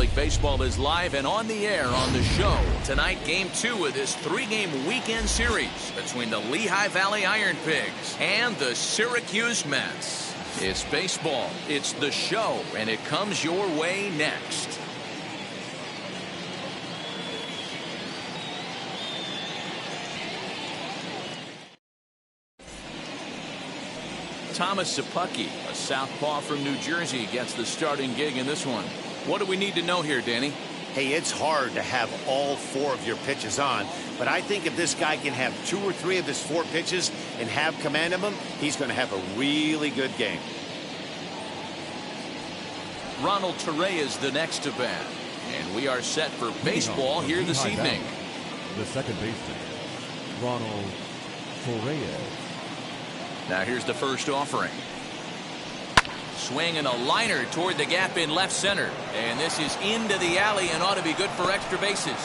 League Baseball is live and on the air on the show. Tonight, Game 2 of this 3-game weekend series between the Lehigh Valley Ironpigs and the Syracuse Mets. It's baseball, it's the show, and it comes your way next. Thomas Sapucki, a southpaw from New Jersey, gets the starting gig in this one. What do we need to know here, Danny? Hey, it's hard to have all 4 of your pitches on, but I think if this guy can have 2 or 3 of his 4 pitches and have command of them, he's going to have a really good game. Ronald Torre is the next to bat, and we are set for baseball here this evening. The second baseman, Ronald Torre. Now here's the first offering. Swing and a liner toward the gap in left center. And this is into the alley and ought to be good for extra bases.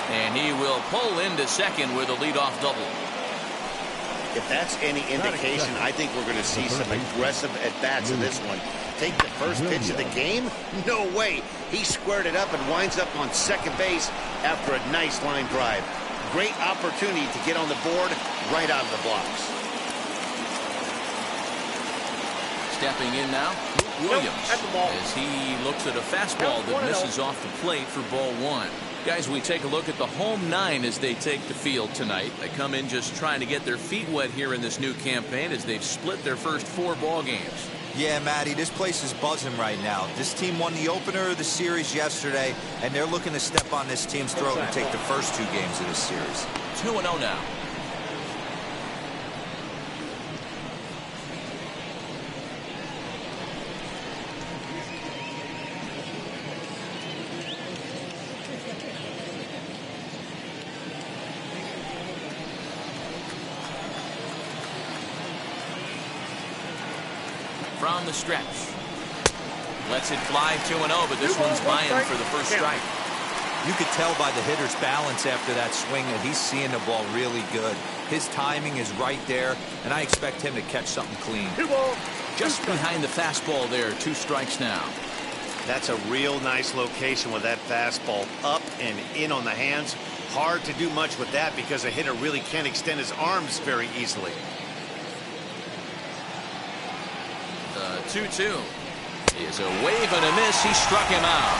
And he will pull into second with a leadoff double. If that's any indication, I think we're going to see some aggressive at-bats in this one. Take the first pitch of the game? No way. He squared it up and winds up on second base after a nice line drive. Great opportunity to get on the board right out of the blocks. Stepping in now, Williams, as he looks at a fastball that misses off the plate for ball 1. Guys, we take a look at the home 9 as they take the field tonight. They come in just trying to get their feet wet here in this new campaign as they've split their first 4 ball games. Yeah, Matty, this place is buzzing right now. This team won the opener of the series yesterday, and they're looking to step on this team's throat and take the first 2 games of this series. 2-0 now. From the stretch. Lets it fly 2-0, but this one's by him for the first strike. You could tell by the hitter's balance after that swing that he's seeing the ball really good. His timing is right there, and I expect him to catch something clean. Just behind the fastball there, 2 strikes now. That's a real nice location with that fastball up and in on the hands. Hard to do much with that because a hitter really can't extend his arms very easily. 2-2 is a wave and a miss. He struck him out.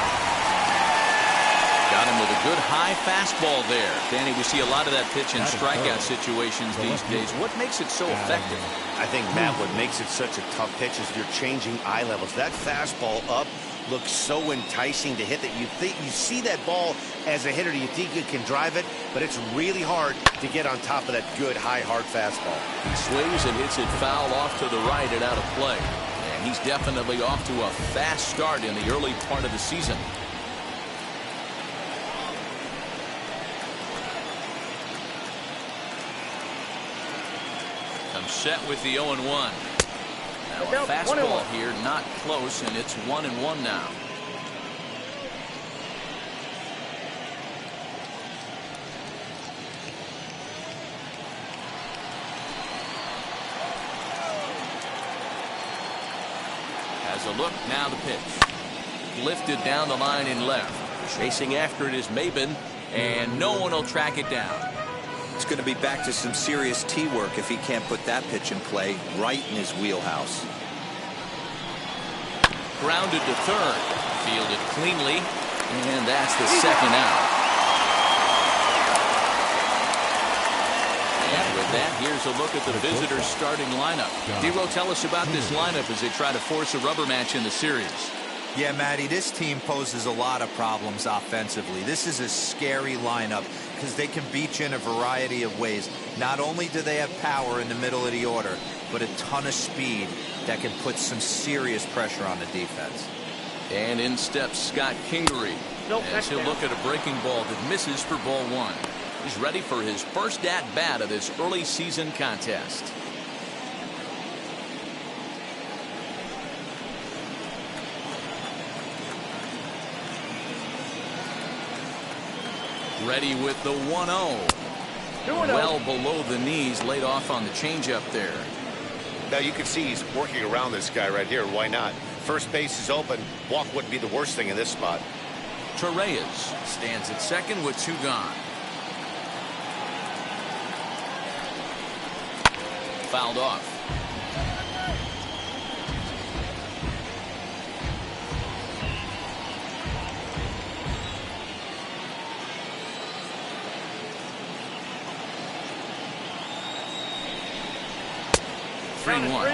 Got him with a good high fastball there. Danny, we see a lot of that pitch in strikeout situations these days. What makes it so effective? I think, Matt, what makes it such a tough pitch is you're changing eye levels. That fastball up looks so enticing to hit that you see that ball as a hitter, you think you can drive it, but it's really hard to get on top of that good high hard fastball. He swings and hits it foul off to the right and out of play. He's definitely off to a fast start in the early part of the season. I'm set with the 0-1. Now a fastball here, not close, and it's 1-1 now. Has a look, now the pitch. Lifted down the line in left. Chasing after it is Maben, and no one will track it down. It's going to be back to some serious tee work if he can't put that pitch in play right in his wheelhouse. Grounded to third. Fielded cleanly, and that's the second out. And with that, here's a look at the visitors' starting lineup. D-Ro, tell us about this lineup as they try to force a rubber match in the series. Yeah, Matty, this team poses a lot of problems offensively. This is a scary lineup because they can beat you in a variety of ways. Not only do they have power in the middle of the order, but a ton of speed that can put some serious pressure on the defense. And in steps Scott Kingery as he'll look at a breaking ball that misses for ball 1. He's ready for his first at-bat of this early season contest. Ready with the 1-0. Well below the knees, laid off on the changeup there. Now you can see he's working around this guy right here. Why not? First base is open. Walk wouldn't be the worst thing in this spot. Torreyes stands at second with 2 gone. Fouled off. Three and one.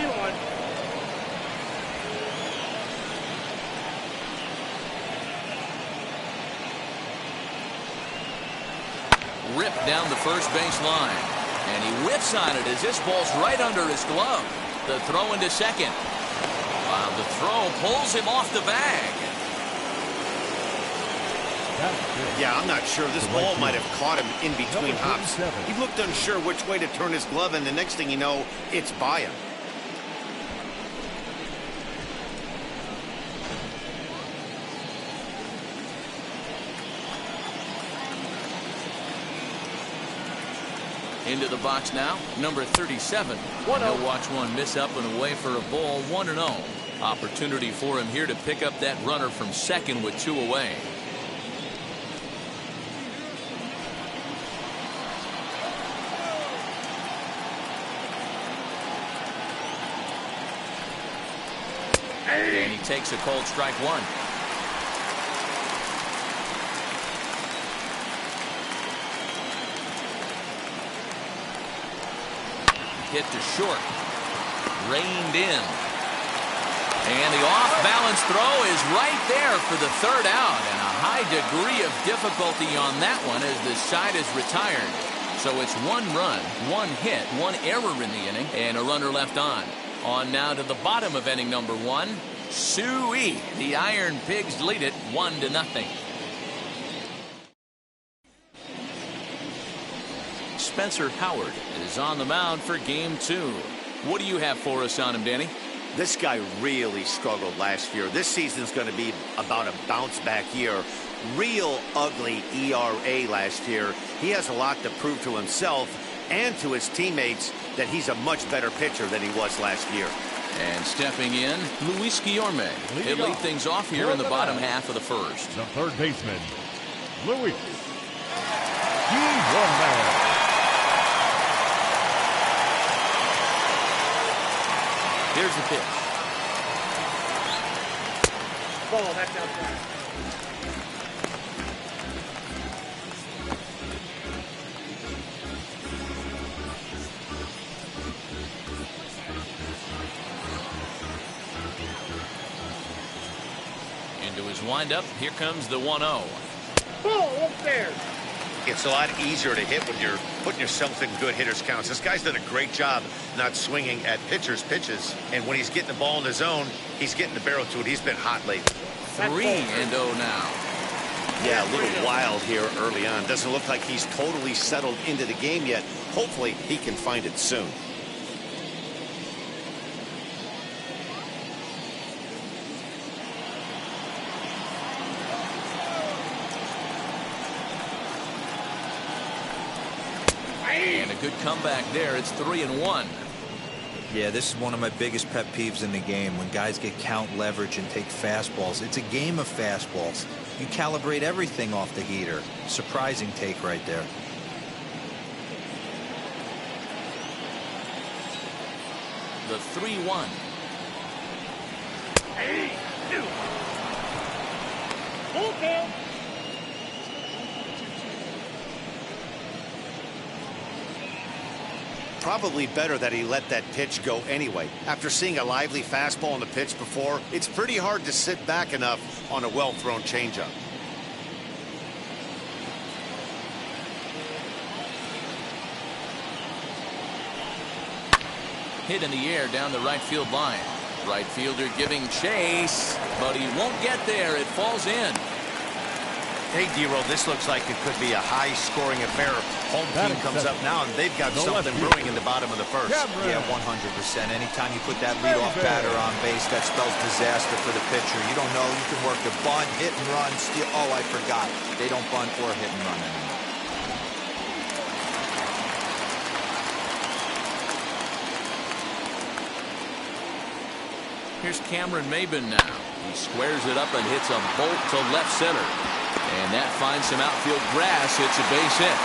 Ripped down the first base line. And he whiffs on it as this ball's right under his glove. The throw into second. Wow, the throw pulls him off the bag. Yeah, I'm not sure. This ball might have caught him in between hops. He looked unsure which way to turn his glove, and the next thing you know, it's by him. Into the box now, number 37. And he'll watch one miss up and away for a ball, 1-0. Opportunity for him here to pick up that runner from second with 2 away. And he takes a cold strike 1. Hit to short. Reined in. And the off-balance throw is right there for the 3rd out. And a high degree of difficulty on that one as the side is retired. So it's 1 run, 1 hit, 1 error in the inning, and a runner left on. On now to the bottom of inning number 1. Suey. The Ironpigs lead it 1-0. Spencer Howard is on the mound for game 2. What do you have for us on him, Danny? This guy really struggled last year. This season's going to be about a bounce back year. Real ugly ERA last year. He has a lot to prove to himself and to his teammates that he's a much better pitcher than he was last year. And stepping in, Luis Giorman. He'll lead things off here in the bottom half of the 1st. The third baseman, Luis Giorman. Here's the pitch. Ball, that's outside. Into his windup. Here comes the 1-0. Ball up there. It's a lot easier to hit when you're putting yourself in good hitters' counts. This guy's done a great job not swinging at pitchers' pitches. And when he's getting the ball in his zone, he's getting the barrel to it. He's been hot lately. 3-0 now. Yeah, a little wild here early on. Doesn't look like he's totally settled into the game yet. Hopefully, he can find it soon. And a good comeback there. It's 3-1. Yeah, this is one of my biggest pet peeves in the game, when guys get count leverage and take fastballs. It's a game of fastballs. You calibrate everything off the heater. Surprising take right there. The 3-1. Full count. Probably better that he let that pitch go anyway. After seeing a lively fastball on the pitch before, it's pretty hard to sit back enough on a well-thrown changeup. Hit in the air down the right field line. Right fielder giving chase, but he won't get there. It falls in. Hey, D-Roll, this looks like it could be a high-scoring affair. Home team comes up now, and they've got something brewing in the bottom of the first. Yeah, 100%. Anytime you put that leadoff batter on base, that spells disaster for the pitcher. You don't know. You can work a bunt, hit and run, steal. Oh, I forgot. They don't bunt or hit and run anymore. Here's Cameron Maben now. He squares it up and hits a bolt to left center. And that finds some outfield grass. It's a base hit.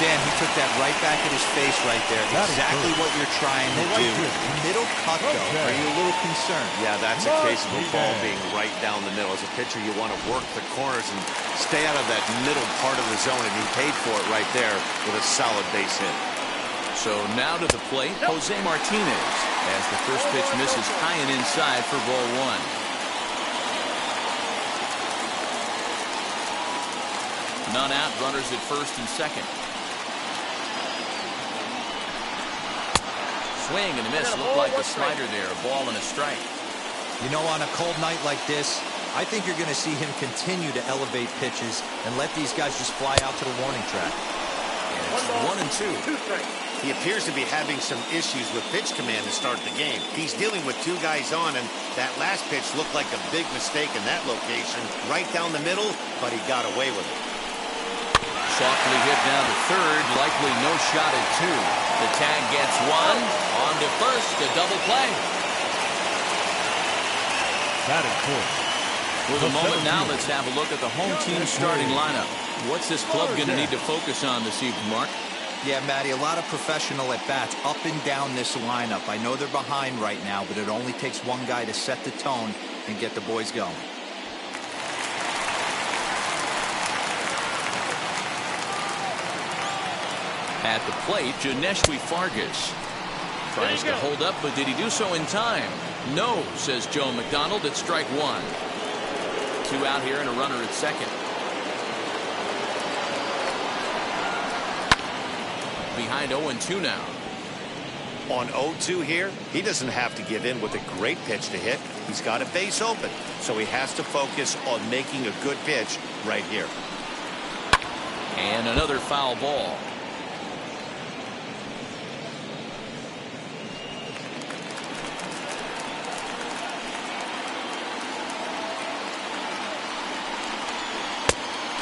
Dan, he took that right back at his face right there. Exactly what you're trying to do. Middle cut, though. Are you a little concerned? Yeah, that's a case of a ball being right down the middle. As a pitcher, you want to work the corners and stay out of that middle part of the zone, and he paid for it right there with a solid base hit. So now to the plate, Jose Martinez, as the first pitch misses high and inside for ball one. None out, runners at first and second. Swing and a miss, looked like a slider there, a ball and a strike. You know, on a cold night like this, I think you're going to see him continue to elevate pitches and let these guys just fly out to the warning track. And it's 1-2. He appears to be having some issues with pitch command to start the game. He's dealing with two guys on, and that last pitch looked like a big mistake in that location, right down the middle, but he got away with it. Softly hit down to third, likely no shot at two. The tag gets one, on to first, a double play. Batting fourth. With a moment now, let's have a look at the home team starting lineup. What's this club going to need to focus on this evening, Mark? Yeah, Matty, a lot of professional at-bats up and down this lineup. I know they're behind right now, but it only takes one guy to set the tone and get the boys going. At the plate, Janeshwi Fargas tries to hold up, but did he do so in time? No, says Joe McDonald. It's strike one. Two out here and a runner at second. Behind 0-2 now. On 0-2 here, he doesn't have to give in with a great pitch to hit. He's got a base open, so he has to focus on making a good pitch right here. And another foul ball.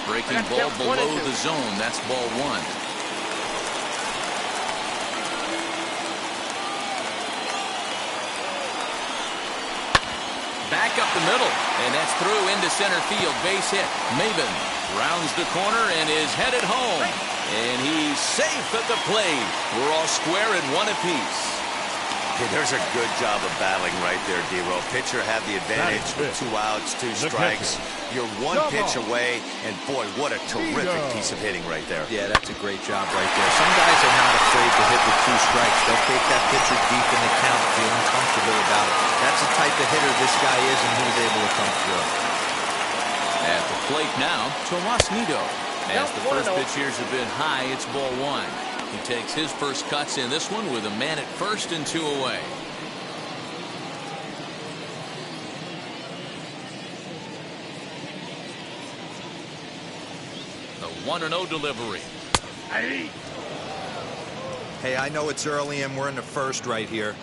Breaking ball below the zone. That's ball one. Back up the middle, and that's through into center field. Base hit. Maben rounds the corner and is headed home. And he's safe at the plate. We're all square at one apiece. Hey, there's a good job of battling right there, D-Row. Pitcher had the advantage with 2 outs, 2 strikes. You're one pitch away, and boy, what a terrific piece of hitting right there. Yeah, that's a great job right there. Some guys are not afraid to hit with 2 strikes. They'll take that pitcher deep in the count, feeling comfortable about it. That's the type of hitter this guy is, and he was able to come through. At the plate now, Tomas Nido. As the first pitch here has been high, it's ball one. He takes his first cuts in this one with a man at first and 2 away. The 1-0 delivery. Hey, I know it's early and we're in the first right here,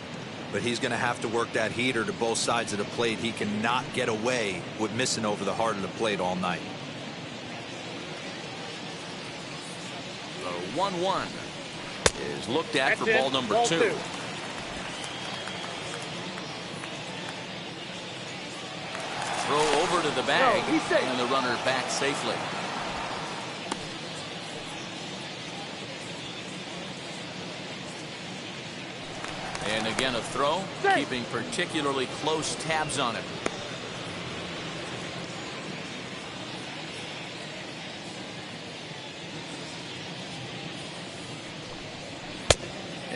but he's going to have to work that heater to both sides of the plate. He cannot get away with missing over the heart of the plate all night. The 1-1 is looked at for ball number 2. Throw over to the bag, and the runner back safely. And again a throw, keeping particularly close tabs on it.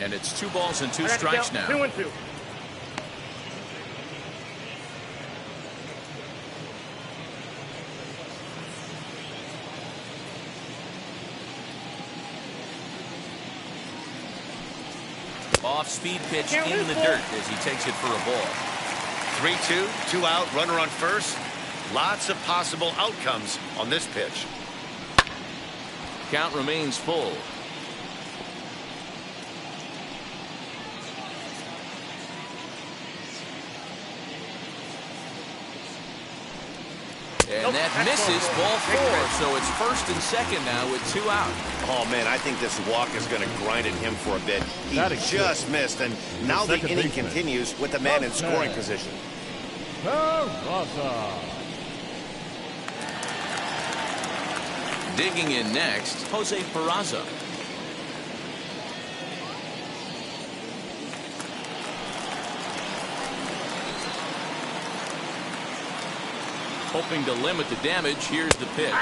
And it's 2 balls and 2 strikes now. 2-2. Off-speed pitch in the dirt as he takes it for a ball. 3-2, 2 out, runner on first. Lots of possible outcomes on this pitch. Count remains full. And that misses ball 4, so it's first and second now with 2 out. Oh, man, I think this walk is going to grind at him for a bit. He just missed, and now the inning continues with the man in scoring position. Digging in next, Jose Peraza. Hoping to limit the damage, here's the pitch.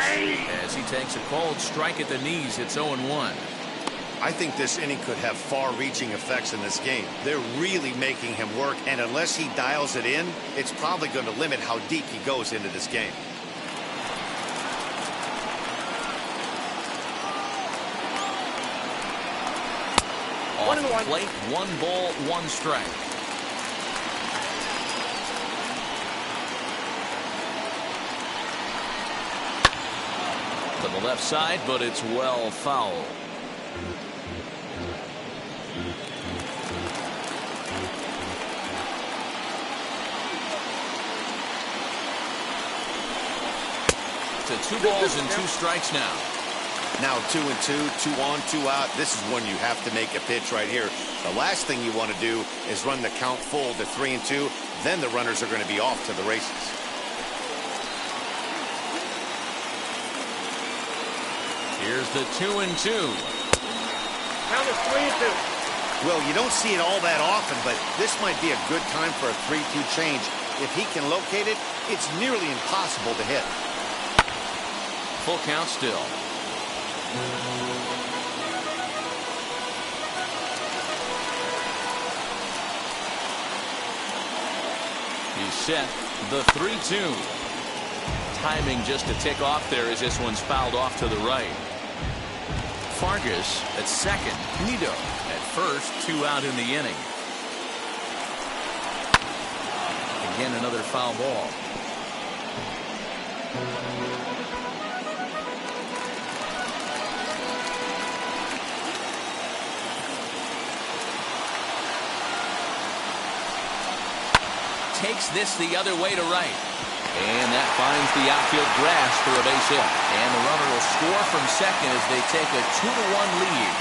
As he takes a cold strike at the knees, it's 0-1. I think this inning could have far-reaching effects in this game. They're really making him work, and unless he dials it in, it's probably going to limit how deep he goes into this game. Off the plate, 1 ball, 1 strike. To the left side, but it's well foul. To 2 balls and 2 strikes now. Now 2-2, 2 on, 2 out. This is when you have to make a pitch right here. The last thing you want to do is run the count full to 3-2. Then the runners are going to be off to the races. Here's the 2-2. Count is 3-2. Well, you don't see it all that often, but this might be a good time for a 3-2 change. If he can locate it, it's nearly impossible to hit. Full count still. He's set. The 3-2. Timing just to tick off there as this one's fouled off to the right. Fargas at second. Nido at first. 2 out in the inning. Again, another foul ball. Takes this the other way to right. And that finds the outfield grass for a base hit. And the runner will score from second as they take a 2-1 lead.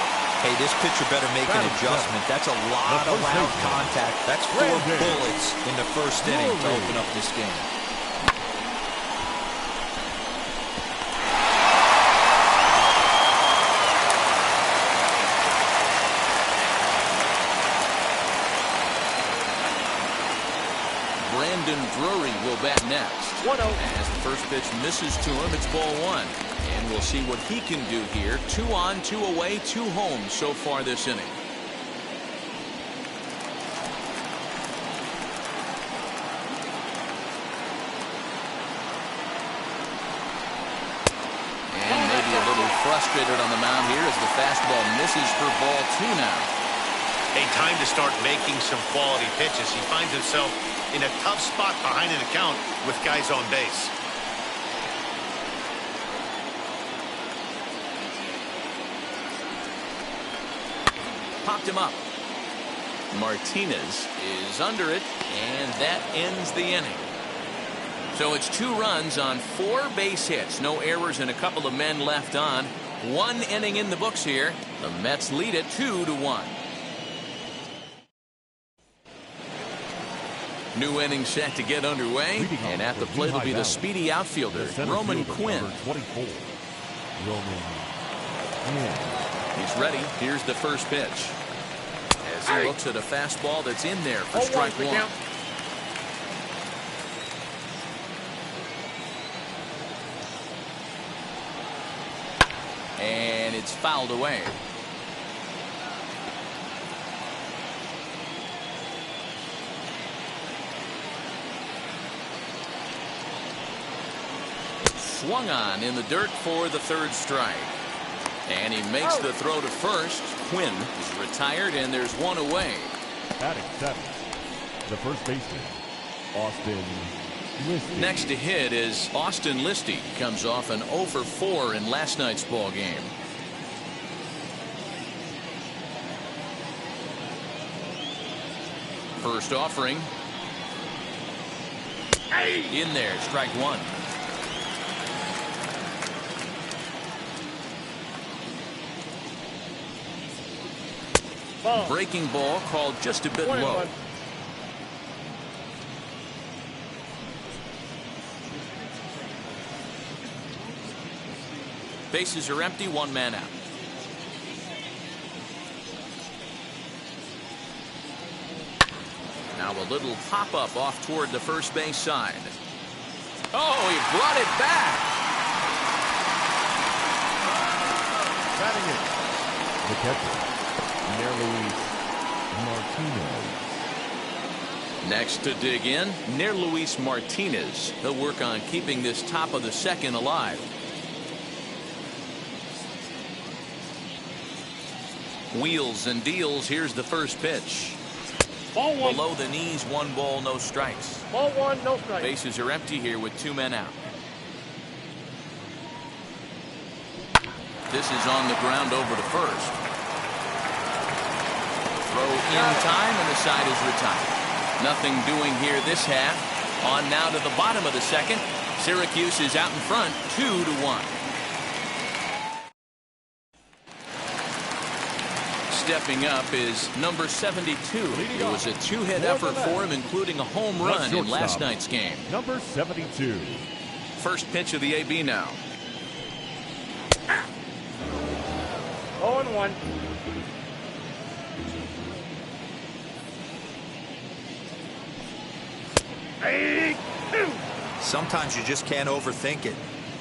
Hey, this pitcher better make an adjustment. That's a lot of loud contact. That's 4 bullets in the first inning to open up this game. Drury will bat next. 1-0. As the first pitch misses to him, it's ball 1. And we'll see what he can do here. 2 on, 2 away, 2 home so far this inning. And maybe a little frustrated on the mound here as the fastball misses for ball 2 now. A time to start making some quality pitches. He finds himself in a tough spot behind an account with guys on base. Popped him up. Martinez is under it, and that ends the inning. So it's 2 runs on 4 base hits. No errors and a couple of men left on. 1 inning in the books here. The Mets lead it 2-1. New inning set to get underway, and at the plate will be the speedy outfielder, Roman Quinn. He's ready. Here's the first pitch. As he looks at a fastball that's in there for strike 1. And it's fouled away. Swung on in the dirt for the 3rd strike. And he makes the throw to first. Quinn is retired, and there's 1 away. Batting 7th, the first baseman, Austin Listy. Next to hit is Austin Listy. Comes off an 0 for 4 in last night's ball game. First offering. In there, strike 1. Ball. Breaking ball called just a bit low. 21. Bases are empty, one man out. Now a little pop-up off toward the first base side. Oh, he brought it back. Batting it, the catcher, Luis Martinez. Next to dig in, Luis Martinez. He'll work on keeping this top of the second alive. Wheels and deals. Here's the first pitch. Ball 1. Below the knees, 1 ball, no strikes. Ball 1, no strike. Bases are empty here with 2 men out. This is on the ground over to first. Throw in time, and the side is retired. Nothing doing here this half. On now to the bottom of the second. Syracuse is out in front, 2-1. Stepping up is number 72. It was a 2-hit effort for him, including a home run in last night's game. Number 72. First pitch of the AB now. 0-1. Sometimes you just can't overthink it.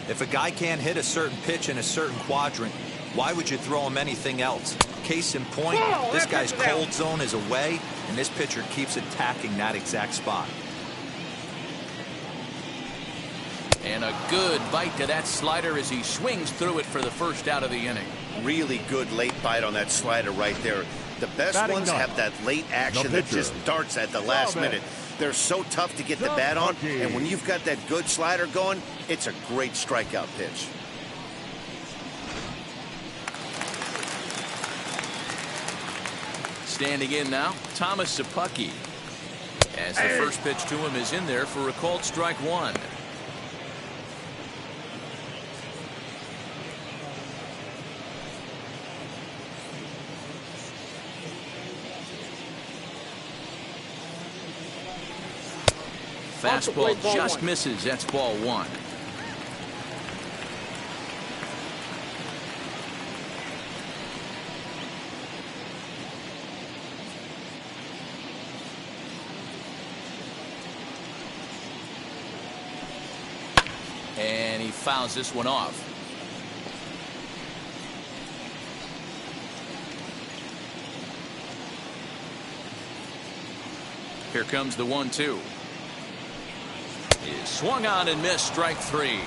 If a guy can't hit a certain pitch in a certain quadrant, why would you throw him anything else? Case in point, this guy's cold zone is away, and this pitcher keeps attacking that exact spot. And a good bite to that slider as he swings through it for the first out of the inning. Really good late bite on that slider right there. The best Batting ones ninth, have that late action that just darts at the last minute. They're so tough to get the bat on, and when you've got that good slider going, it's a great strikeout pitch. Standing in now, Thomas Sapucki. As the first pitch to him is in there for a called strike 1. Fastball just misses. That's ball 1. And he fouls this one off. Here comes the 1-2. He swung on and missed, strike 3.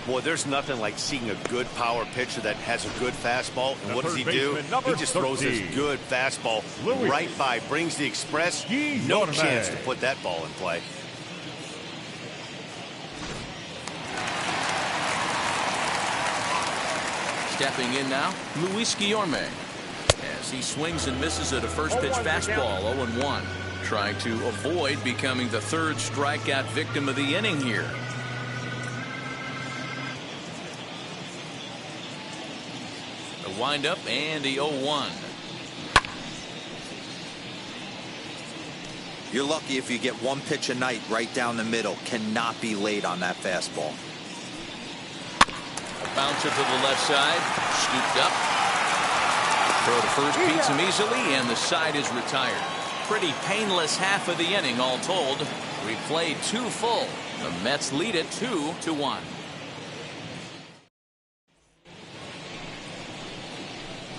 Boy, there's nothing like seeing a good power pitcher that has a good fastball. And what does he do? He just throws this good fastball right by, brings the express. No chance to put that ball in play. Stepping in now, Luis Giorman. As he swings and misses at a first pitch fastball, 0-1. Trying to avoid becoming the third strikeout victim of the inning here. The windup and the 0-1. You're lucky if you get one pitch a night right down the middle. Cannot be late on that fastball. A bouncer to the left side, scooped up. Throw to first beats him easily, and the side is retired. Pretty painless half of the inning, all told. We played 2 full. The Mets lead it 2-1.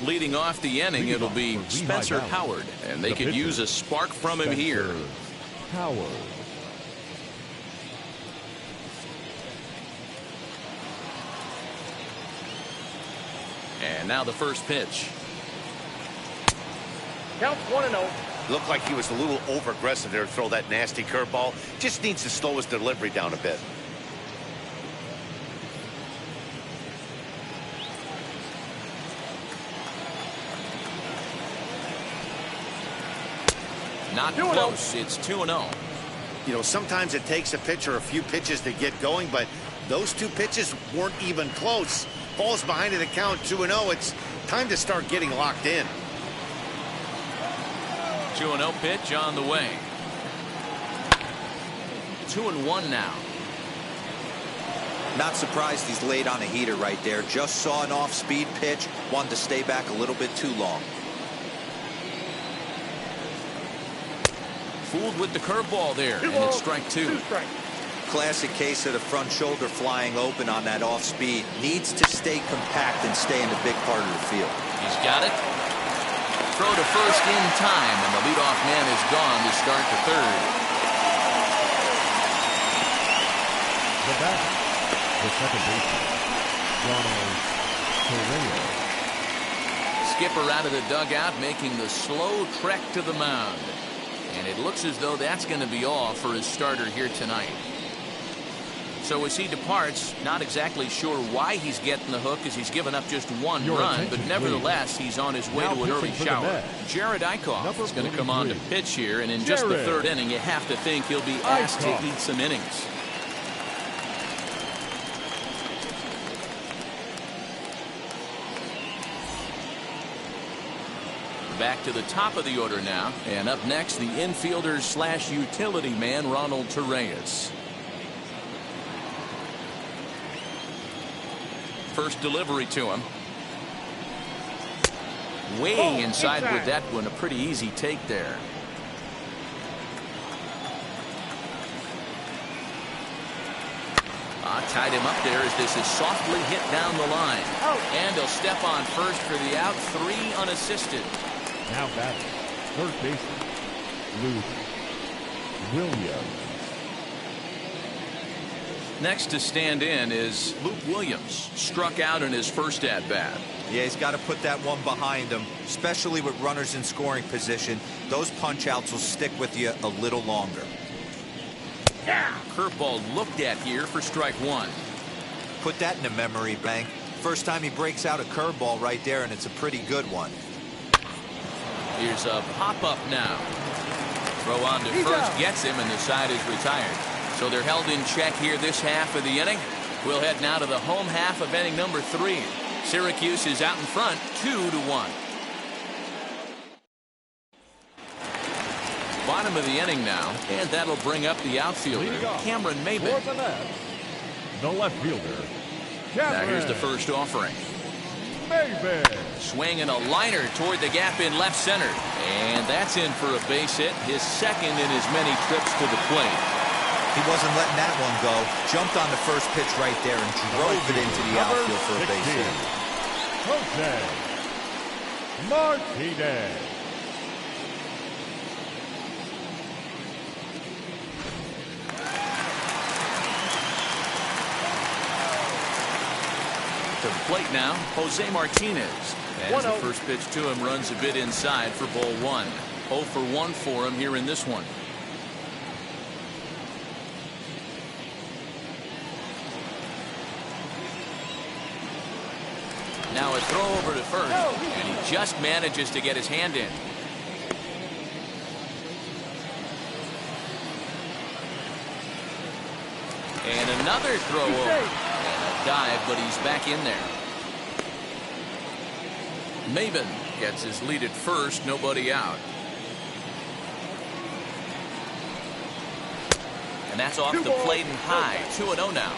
Leading off the inning, it'll be Spencer Howard, and they could use a spark from him here. Howard. And now the first pitch. Counts 1-0. Looked like he was a little over aggressive there to throw that nasty curveball. Just needs to slow his delivery down a bit. Not close. It's 2-0. You know, sometimes it takes a pitcher a few pitches to get going, but those 2 pitches weren't even close. Ball's behind in the count, 2-0. It's Time to start getting locked in. 2-0 pitch on the way. 2-1 now. Not surprised he's laid on a heater right there. Just saw an off-speed pitch. Wanted to stay back a little bit too long. Fooled with the curveball there, and it's strike two. Classic case of the front shoulder flying open on that off-speed. Needs to stay compact and stay in the big part of the field. He's got it. Throw to first in time, and the leadoff man is gone to start the third. The batter, the second baseman, Giorman. Skipper out of the dugout, making the slow trek to the mound. And it looks as though that's going to be all for his starter here tonight. So as he departs, not exactly sure why he's getting the hook, as he's given up just one run, but nevertheless, he's on his way to an early shower. Jared Eichhoff is going to come on to pitch here, and in just the third inning, you have to think he'll be asked to eat some innings. Back to the top of the order now, and up next, the infielder slash utility man, Ronald Torreyes. First delivery to him. Way inside with that one. A pretty easy take there. Tied him up there as this is softly hit down the line. And he'll step on first for the out. 3 unassisted. Now batting, third baseman, Luke Williams. Next to stand in is Luke Williams. Struck out in his first at-bat. Yeah, he's got to put that one behind him, especially with runners in scoring position. Those punch-outs will stick with you a little longer. Curveball looked at here for strike one. Put that in a memory bank. First time he breaks out a curveball right there, and it's a pretty good one. Here's a pop-up now. Throw on to first, gets him, and the side is retired. So they're held in check here this half of the inning. We'll head now to the home half of inning number 3. Syracuse is out in front, 2-1. Bottom of the inning now, and that'll bring up the outfielder, Cameron Maybin. The left fielder, Now here's the first offering. Maybin. Swinging a liner toward the gap in left center. And that's in for a base hit, his second in as many trips to the plate. He wasn't letting that one go. Jumped on the first pitch right there and drove it into the outfield for a base hit. Jose Martinez. To the plate now, Jose Martinez. As the first pitch to him runs a bit inside for ball 1. 0 for 1 for him here in this one. Now a throw over to first, and he just manages to get his hand in. And another throw over. And a dive, but he's back in there. Maybin gets his lead at first, nobody out. And that's off the plate and high. 2-0 now.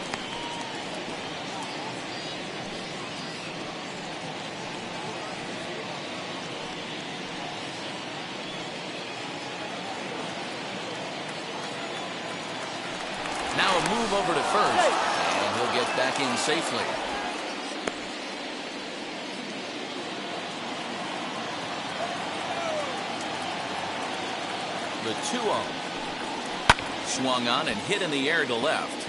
Now a move over to first, and he'll get back in safely. The 2-0. Swung on and hit in the air to left.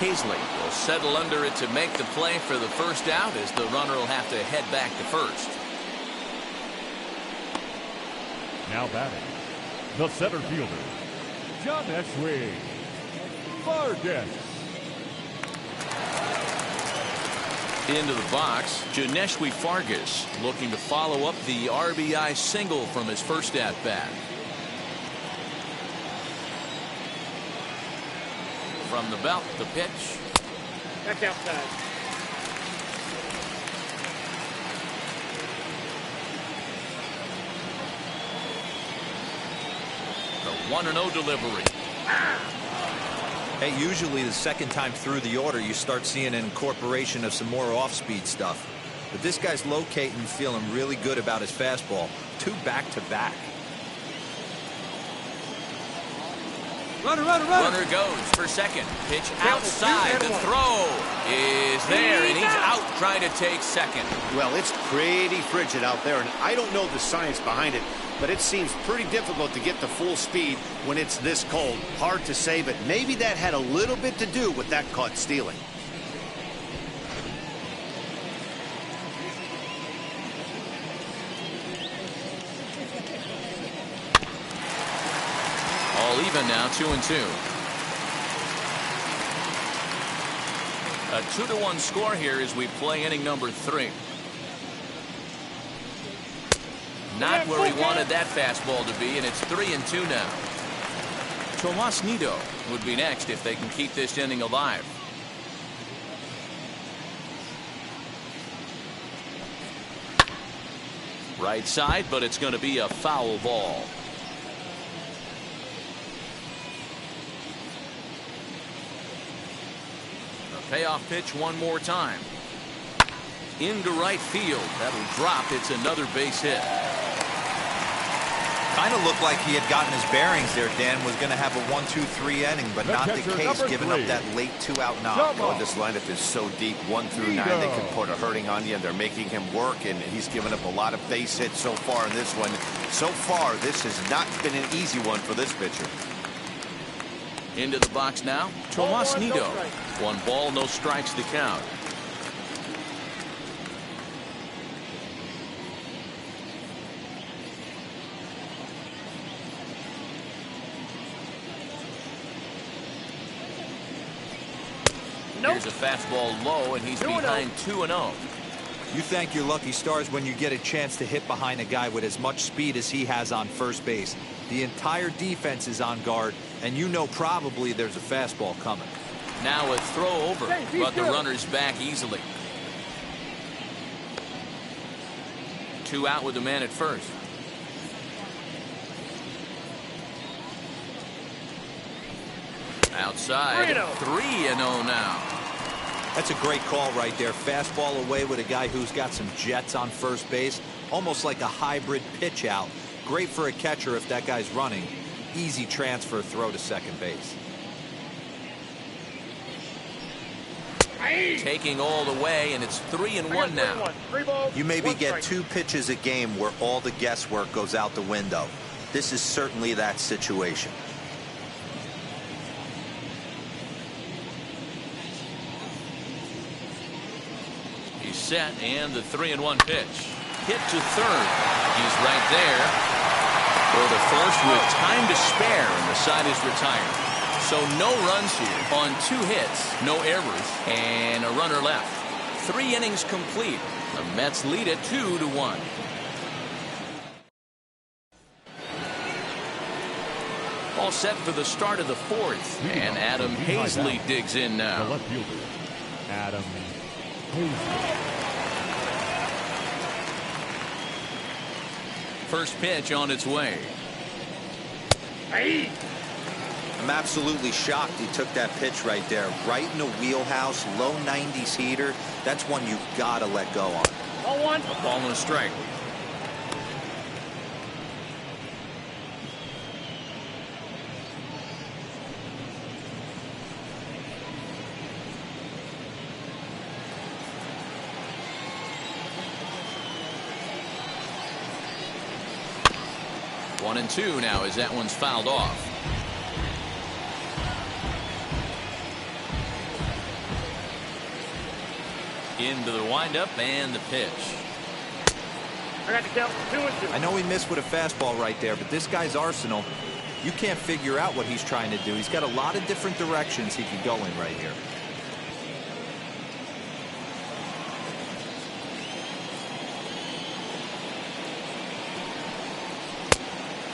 Haisley will settle under it to make the play for the first out, as the runner will have to head back to first. Now batting, the center fielder, John Eschwing. Vargas. Into the box, Janeshwi Fargas looking to follow up the RBI single from his first at-bat. From the belt, the pitch. That's outside. 1-0 delivery. Hey, usually the second time through the order, you start seeing an incorporation of some more off-speed stuff. But this guy's locating, feeling really good about his fastball. 2 back-to-back. Runner goes for second. Pitch outside. The throw is there, and he's out trying to take second. Well, it's pretty frigid out there, and I don't know the science behind it, but it seems pretty difficult to get to full speed when it's this cold. Hard to say, but maybe that had a little bit to do with that caught stealing. All even now, 2-2. A 2-1 score here as we play inning number 3. Not where he wanted that fastball to be, and it's 3-2 now. Tomas Nido would be next if they can keep this inning alive. Right side, but it's going to be a foul ball. Payoff pitch one more time. Into right field. That'll drop. It's another base hit. Kind of looked like he had gotten his bearings there, Dan. Was going to have a 1-2-3 inning, but not the case, giving up that late 2-out knock. Oh, this lineup is so deep, 1 through 9, they can put a hurting on you, and they're making him work, and he's given up a lot of base hits so far in this one. So far, this has not been an easy one for this pitcher. Into the box now, Tomas Nido. 1 ball, no strikes to count. Here's a fastball low, and he's behind 2-0. You thank your lucky stars when you get a chance to hit behind a guy with as much speed as he has on first base. The entire defense is on guard, and you know probably there's a fastball coming. Now a throw over, but the runner's back easily. 2 out with the man at first. Outside, 3-0 now. That's a great call right there. Fastball away with a guy who's got some jets on first base. Almost like a hybrid pitch out. Great for a catcher if that guy's running. Easy transfer throw to second base. Taking all the way, and it's 3-1 now. You maybe get 2 pitches a game where all the guesswork goes out the window. This is certainly that situation. He's set, and the 3-1 pitch. Hit to third. He's right there for the first with time to spare, and the side is retired. So no runs here on 2 hits, no errors, and a runner left. 3 innings complete. The Mets lead it 2-1. All set for the start of the 4th, and Adam Haisley digs in now. The left fielder, Adam Haisley. First pitch on its way. I'm absolutely shocked he took that pitch right there. Right in the wheelhouse, low 90s heater. That's one you gotta let go on. A ball and a strike. One and 2 now as that one's fouled off. Into the windup and the pitch. I got to count 2-2. I know he missed with a fastball right there, but this guy's arsenal, you can't figure out what he's trying to do. He's got a lot of different directions he could go in right here.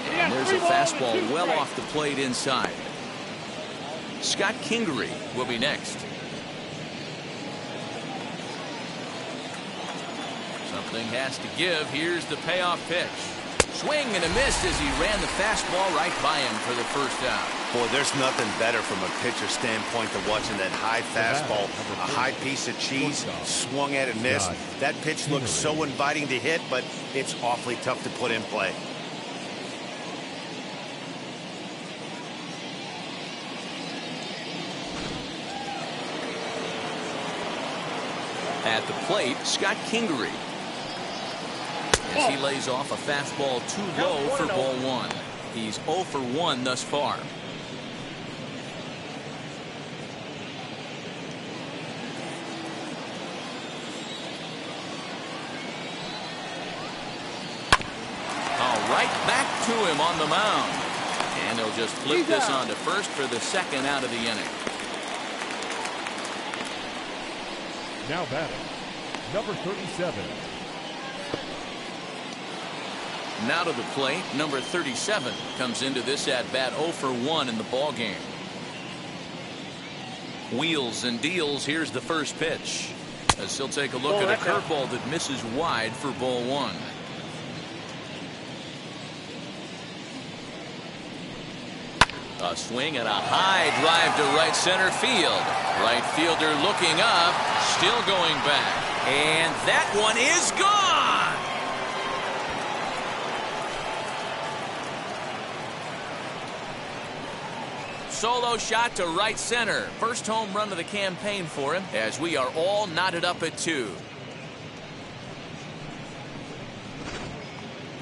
And there's a fastball well off the plate inside. Scott Kingery will be next. Something has to give. Here's the payoff pitch. Swing and a miss as he ran the fastball right by him for the first out. Boy, there's nothing better from a pitcher standpoint than watching that high fastball, a high piece of cheese, swung at and missed. That pitch looks so inviting to hit, but it's awfully tough to put in play. At the plate, Scott Kingery. As he lays off a fastball too low for ball one. He's 0 for 1 thus far. Right back to him on the mound. And they'll just flip this on to first for the second out of the inning. Now batting, number 37. Now to the plate, number 37 comes into this at-bat 0 for 1 in the ball game. Wheels and deals. Here's the first pitch. As he'll take a look at a curveball that misses wide for ball one. A swing and a high drive to right center field. Right fielder looking up, still going back. And that one is gone. Solo shot to right center. First home run of the campaign for him as we are all knotted up at 2.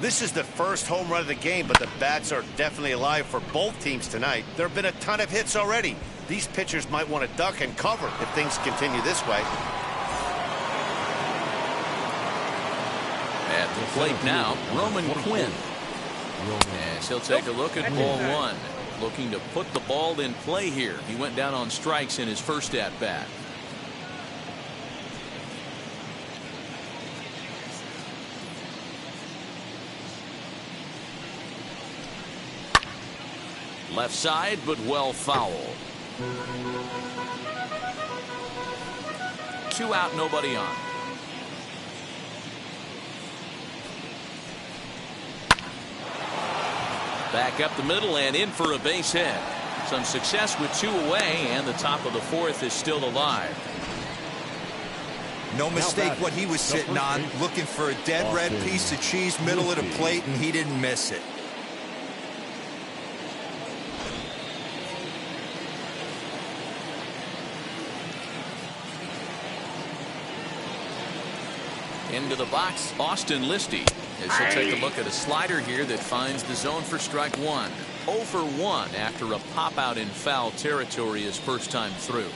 This is the first home run of the game, but the bats are definitely alive for both teams tonight. There have been a ton of hits already. These pitchers might want to duck and cover if things continue this way. At the plate now, Roman Quinn. As he'll take a look at ball one. Looking to put the ball in play here. He went down on strikes in his first at-bat. Left side, but well foul. 2 out, nobody on. Back up the middle and in for a base hit. Some success with 2 away, and the top of the 4th is still alive. No mistake what he was sitting on, looking for a dead red piece of cheese middle of the plate, and he didn't miss it. Into the box, Austin Listy. As he'll take a look at a slider here that finds the zone for strike 1. 0 for 1 after a pop out in foul territory his first time through.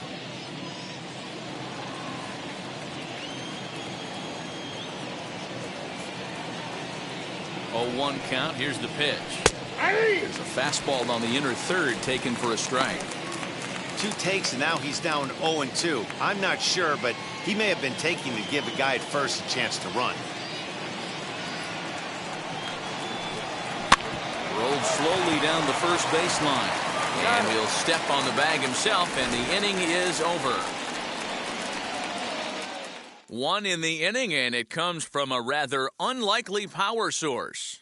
0-1 count. Here's the pitch. There's a fastball on the inner third taken for a strike. 2 takes and now he's down 0-2. I'm not sure, but he may have been taking to give a guy at first a chance to run. Rolled slowly down the first baseline. And he'll step on the bag himself, and the inning is over. 1 in the inning, and it comes from a rather unlikely power source.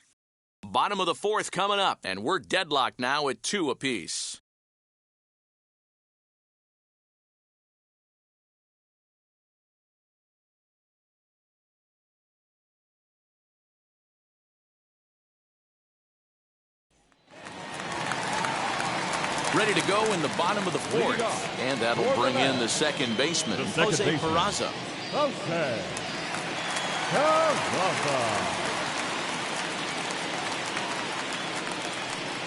Bottom of the 4th coming up, and we're deadlocked now at 2 apiece. Ready to go in the bottom of the 4th. And that'll bring in the second baseman, Jose Peraza. Jose Peraza.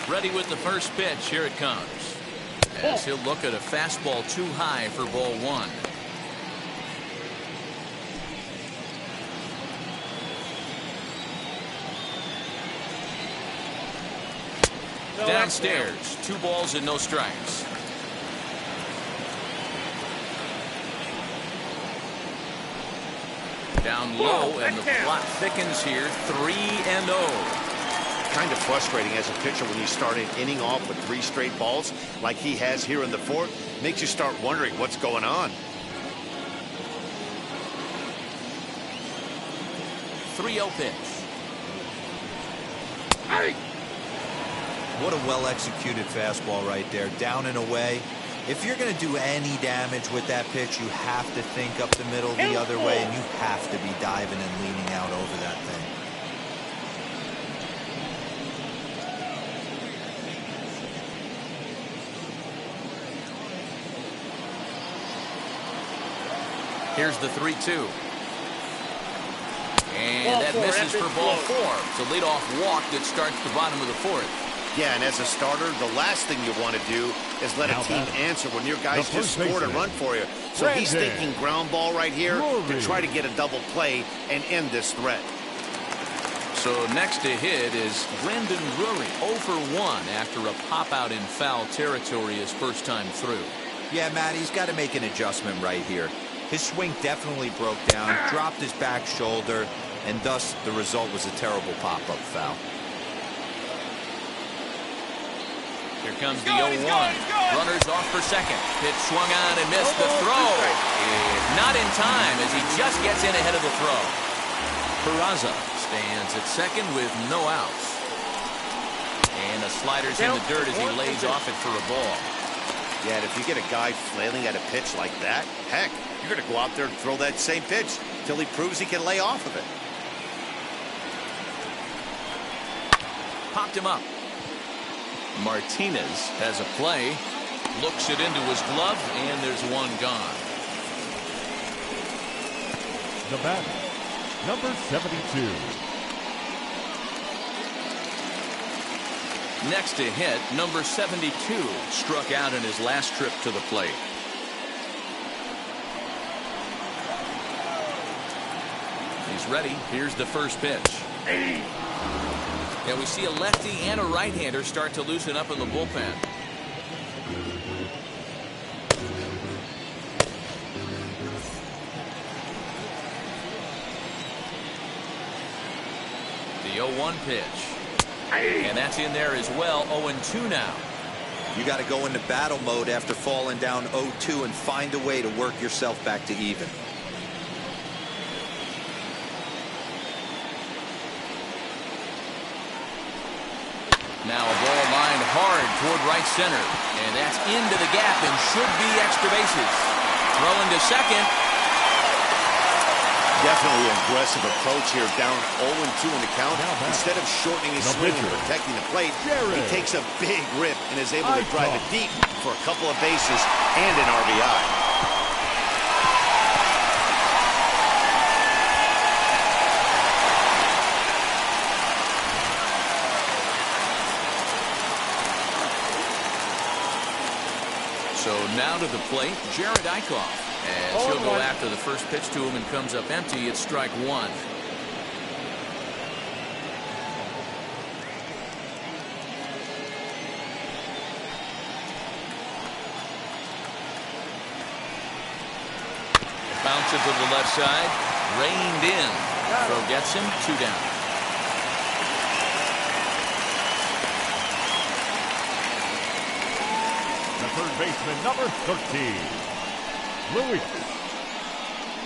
Ready with the first pitch. Here it comes. As he'll look at a fastball too high for ball 1. Downstairs, 2 balls and no strikes. Down low, and the plot thickens here. 3-0. Kind of frustrating as a pitcher when you start an inning off with 3 straight balls like he has here in the 4th. Makes you start wondering what's going on. 3-0 pitch. What a well-executed fastball right there, down and away. If you're going to do any damage with that pitch, you have to think up the middle the other way, and you have to be diving and leaning out over that thing. Here's the 3-2. And that misses for ball 4. It's a leadoff walk that starts the bottom of the 4th. Yeah, and as a starter, the last thing you want to do is let a team answer when your guys just scored a run for you. So he's thinking ground ball right here to try to get a double play and end this threat. So next to hit is Brandon Drury, 0 for 1 after a pop-out in foul territory his first time through. Yeah, Matt, he's got to make an adjustment right here. His swing definitely broke down, dropped his back shoulder, and thus the result was a terrible pop-up foul. Here comes the 0-1. Runners off for second. Pitch swung on and missed the throw. Not in time as he just gets in ahead of the throw. Peraza stands at second with no outs. And the slider's in the dirt as he lays off it for a ball. Yeah, and if you get a guy flailing at a pitch like that, heck, you're going to go out there and throw that same pitch till he proves he can lay off of it. Popped him up. Martinez has a play. Looks it into his glove, and there's one gone. The batter, number 72. Next to hit, number 72 struck out in his last trip to the plate. He's ready. Here's the first pitch. And we see a lefty and a right-hander start to loosen up in the bullpen. The 0-1 pitch. And that's in there as well. 0-2 now. You got to go into battle mode after falling down 0-2 and find a way to work yourself back to even. Now a ball lined hard toward right center. And that's into the gap and should be extra bases. Throwing to second. Definitely an aggressive approach here, down 0-2 in the count. Instead of shortening his swing and protecting the plate, he takes a big rip and is able to drive it deep for a couple of bases and an RBI. So now to the plate, Jared Eichhoff. As he'll go after the first pitch to him and comes up empty. It's strike one. Bounce it to the left side. Reined in. Throw gets him. 2 down. The third baseman, number 13. Luis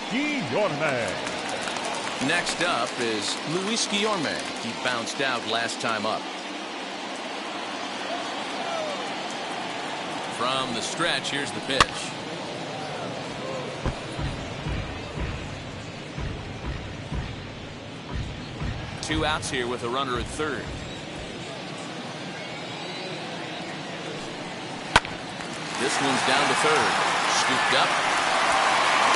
Giorman. Next up is Luis Giorman. He bounced out last time up. From the stretch, here's the pitch. Two outs here with a runner at third. This one's down to third. Scooped up.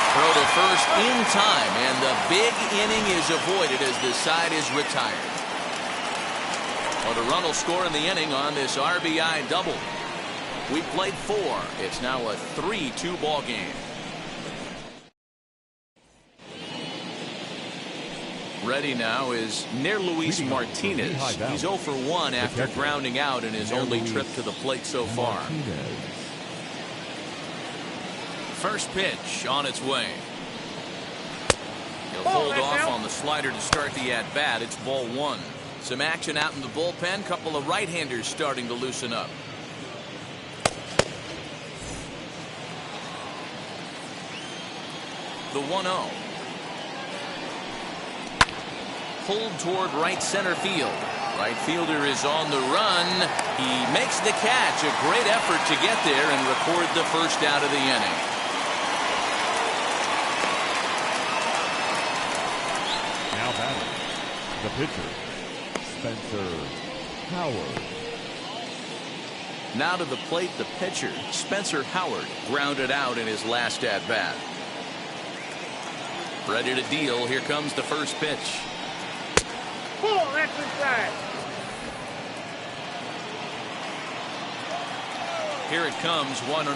Throw to first in time, and the big inning is avoided as the side is retired. Well, the run will score in the inning on this RBI double. We played 4. It's now a 3-2 ball game. Ready now is Luis Martinez. He's 0 for 1 after grounding out in his only trip to the plate so far. First pitch on its way. He'll hold off on the slider to start the at-bat. It's ball 1. Some action out in the bullpen. Couple of right-handers starting to loosen up. The 1-0. Pulled toward right center field. Right fielder is on the run. He makes the catch. A great effort to get there and record the first out of the inning. Now batting, the pitcher, Spencer Howard. Now to the plate, the pitcher, Spencer Howard, grounded out in his last at-bat. Ready to deal. Here comes the first pitch. Pull, that's inside. Here it comes, 1-0.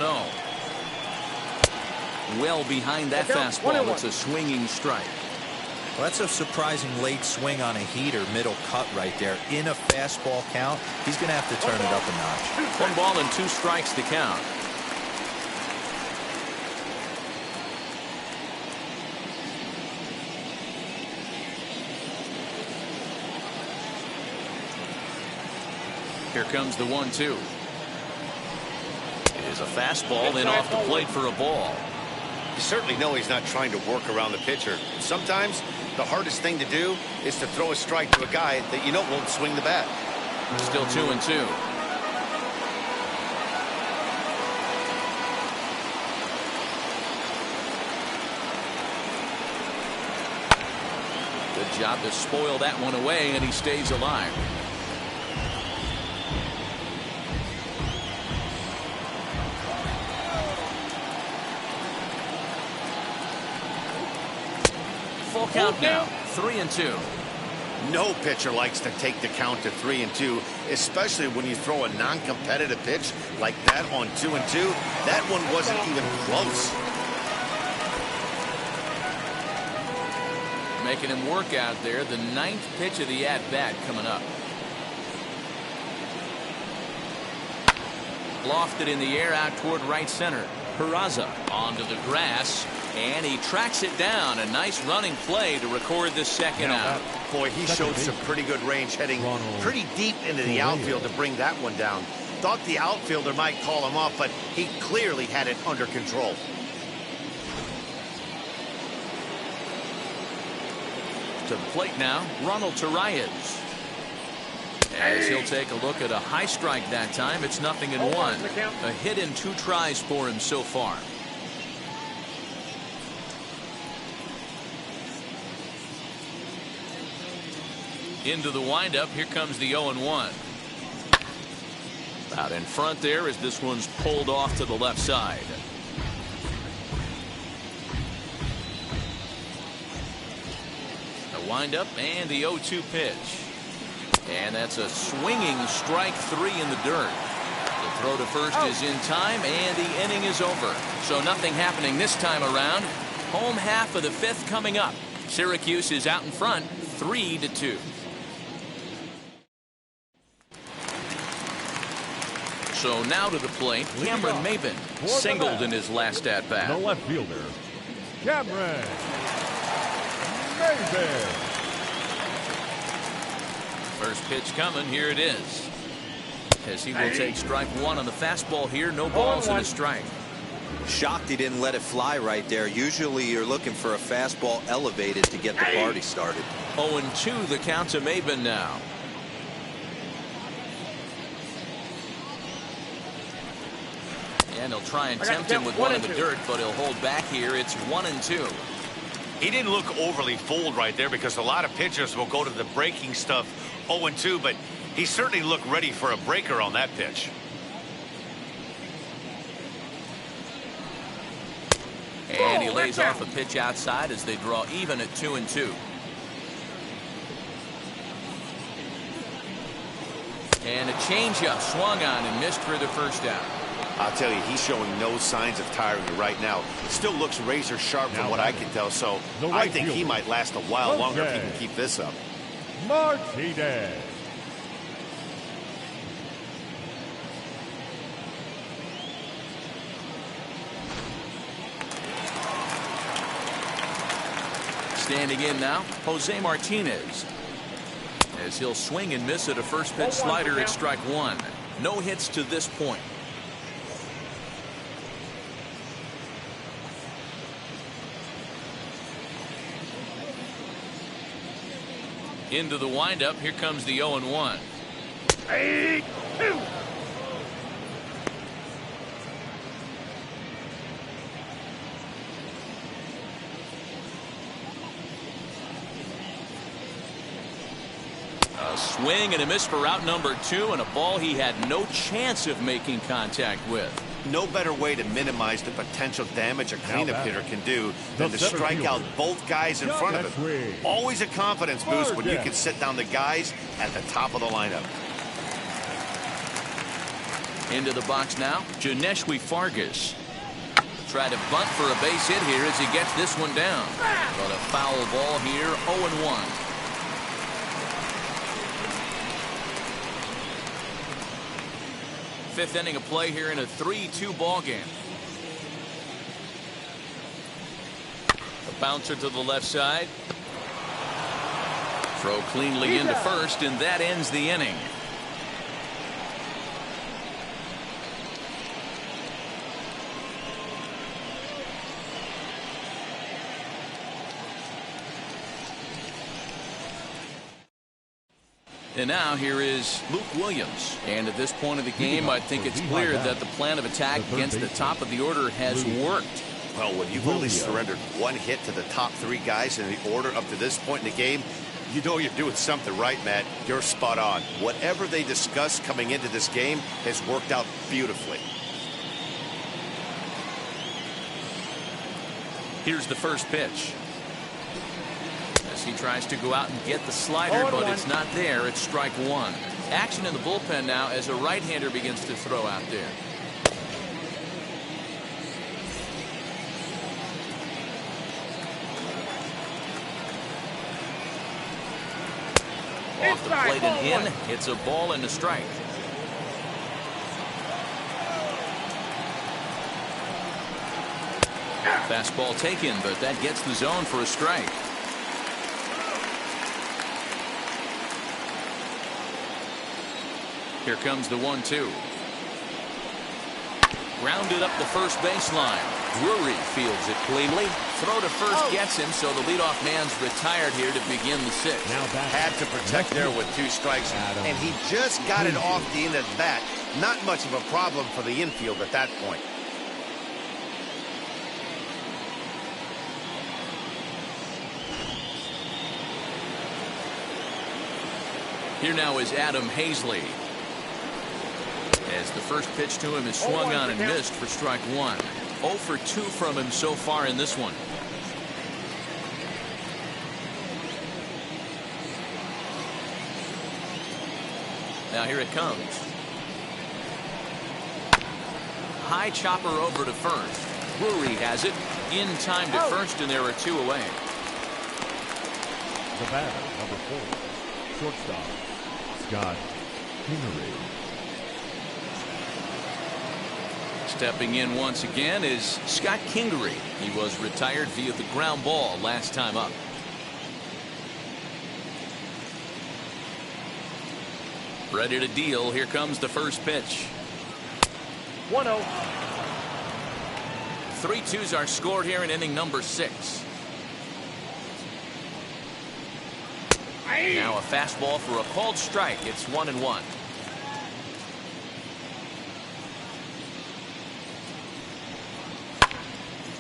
Well behind that fastball. It's a swinging strike. Well, that's a surprising late swing on a heater, middle cut right there. In a fastball count, he's going to have to turn it up a notch. 1 ball and 2 strikes to count. Here comes the 1-2. It is a fastball, then off the plate for a ball. You certainly know he's not trying to work around the pitcher. Sometimes the hardest thing to do is to throw a strike to a guy that you know won't swing the bat. Still 2-2. Good job to spoil that one away, and he stays alive. Full count now, 3-2. No pitcher likes to take the count to 3-2, especially when you throw a non-competitive pitch like that on 2-2. That one wasn't even close. Making him work out there. The 9th pitch of the at-bat coming up. Lofted in the air out toward right center. Peraza onto the grass, and he tracks it down. A nice running play to record the second out. Boy, he showed some pretty good range, heading pretty deep into the outfield to bring that one down. Thought the outfielder might call him off, but he clearly had it under control. To the plate now, Ronald Torreyes. As he'll take a look at a high strike that time. It's 0-1. A hit in 2 tries for him so far. Into the windup. Here comes the 0-1. Out in front there as this one's pulled off to the left side. The windup and the 0-2 pitch. And that's a swinging strike 3 in the dirt. The throw to first is in time, and the inning is over. So nothing happening this time around. Home half of the 5th coming up. Syracuse is out in front, 3-2. So now to the plate, Cameron Maben singled in his last at-bat. The left fielder, Cameron Maben. First pitch coming. Here it is. As he will take strike 1 on the fastball here. No balls and a strike. Shocked he didn't let it fly right there. Usually you're looking for a fastball elevated to get the party started. 0-2 the count to Maben now. And he'll try and tempt him with 1 in the dirt, but he'll hold back here. It's 1-2. He didn't look overly fooled right there, because a lot of pitchers will go to the breaking stuff 0-2, but he certainly looked ready for a breaker on that pitch. And he lays off a pitch outside as they draw even at 2-2. And a changeup swung on and missed for the first out. I'll tell you, he's showing no signs of tiring right now. Still looks razor sharp from what I can tell, so I think he might last a while longer if he can keep this up. Martinez. Standing in now, Jose Martinez. As he'll swing and miss at a first pitch slider at strike 1. No hits to this point. Into the windup. Here comes the 0-1. 8-2. A swing and a miss for out number 2, and a ball he had no chance of making contact with. No better way to minimize the potential damage a cleanup hitter can do than to strike out both guys in front of him. Always a confidence boost when you can sit down the guys at the top of the lineup. Into the box now, Janeshwi Fargas. Try to bunt for a base hit here as he gets this one down. But a foul ball here, 0-1. Fifth inning of play here in a 3-2 ball game. A bouncer to the left side. Throw cleanly into first, and that ends the inning. And now here is Luke Williams. And at this point of the game, I think it's clear that the plan of attack against the top of the order has worked. Well, when you've only surrendered one hit to the top 3 guys in the order up to this point in the game, you know you're doing something right, Matt. You're spot on. Whatever they discussed coming into this game has worked out beautifully. Here's the first pitch. He tries to go out and get the slider, but it's not there. It's strike 1. Action in the bullpen now as a right-hander begins to throw out there. Off the plate and in. It's a ball and a strike. Fastball taken, but that gets the zone for a strike. Here comes the 1-2. Grounded up the first baseline. Drury fields it cleanly. Throw to first gets him, so the leadoff man's retired here to begin the 6th. Had to protect there with 2 strikes, and he just got it off the end of the bat. Not much of a problem for the infield at that point. Here now is Adam Haisley. As the first pitch to him is swung on and missed for strike 1. 0 for 2 from him so far in this one. Now here it comes. High chopper over to first. Drury has it in time to first, and there are 2 away. The batter, number 4, shortstop, Scott Kingery. Stepping in once again is Scott Kingery. He was retired via the ground ball last time up. Ready to deal. Here comes the first pitch. 1-0. 3-2s are scored here in inning number 6. Now a fastball for a called strike. It's 1-1.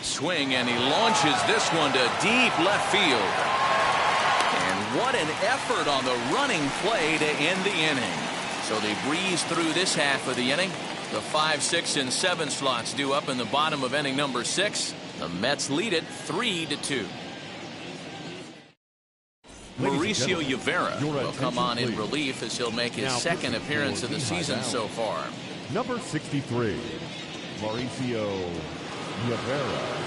Swing, and he launches this one to deep left field. And what an effort on the running play to end the inning. So they breeze through this half of the inning. The 5, 6, and 7 slots due up in the bottom of inning number 6. The Mets lead it 3-2. Mauricio Rivera will come on in relief as he'll make his second appearance of the season so far. Number 63, Mauricio Rivera.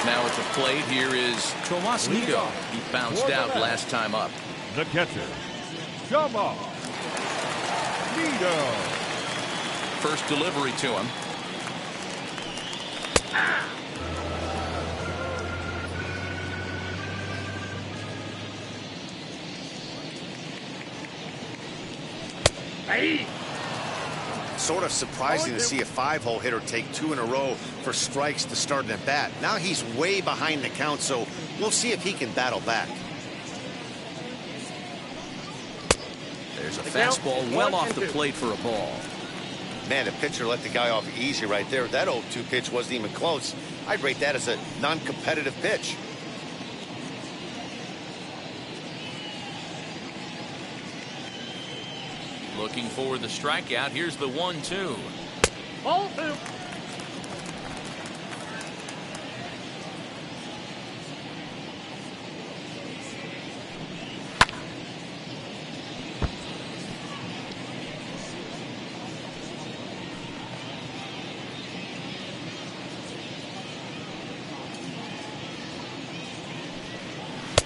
Now at the plate, here is Tomas Nido. He bounced out last time up. The catcher, Giorman. Nido. First delivery to him. sort of surprising to see a 5-hole hitter take 2 in a row for strikes to start an at-bat. Now he's way behind the count, so we'll see if he can battle back. There's a fastball well off the plate for a ball. Man, the pitcher let the guy off easy right there. That 0-2 pitch wasn't even close. I'd rate that as a non-competitive pitch. Looking for the strikeout. Here's the 1-2. Ball 2.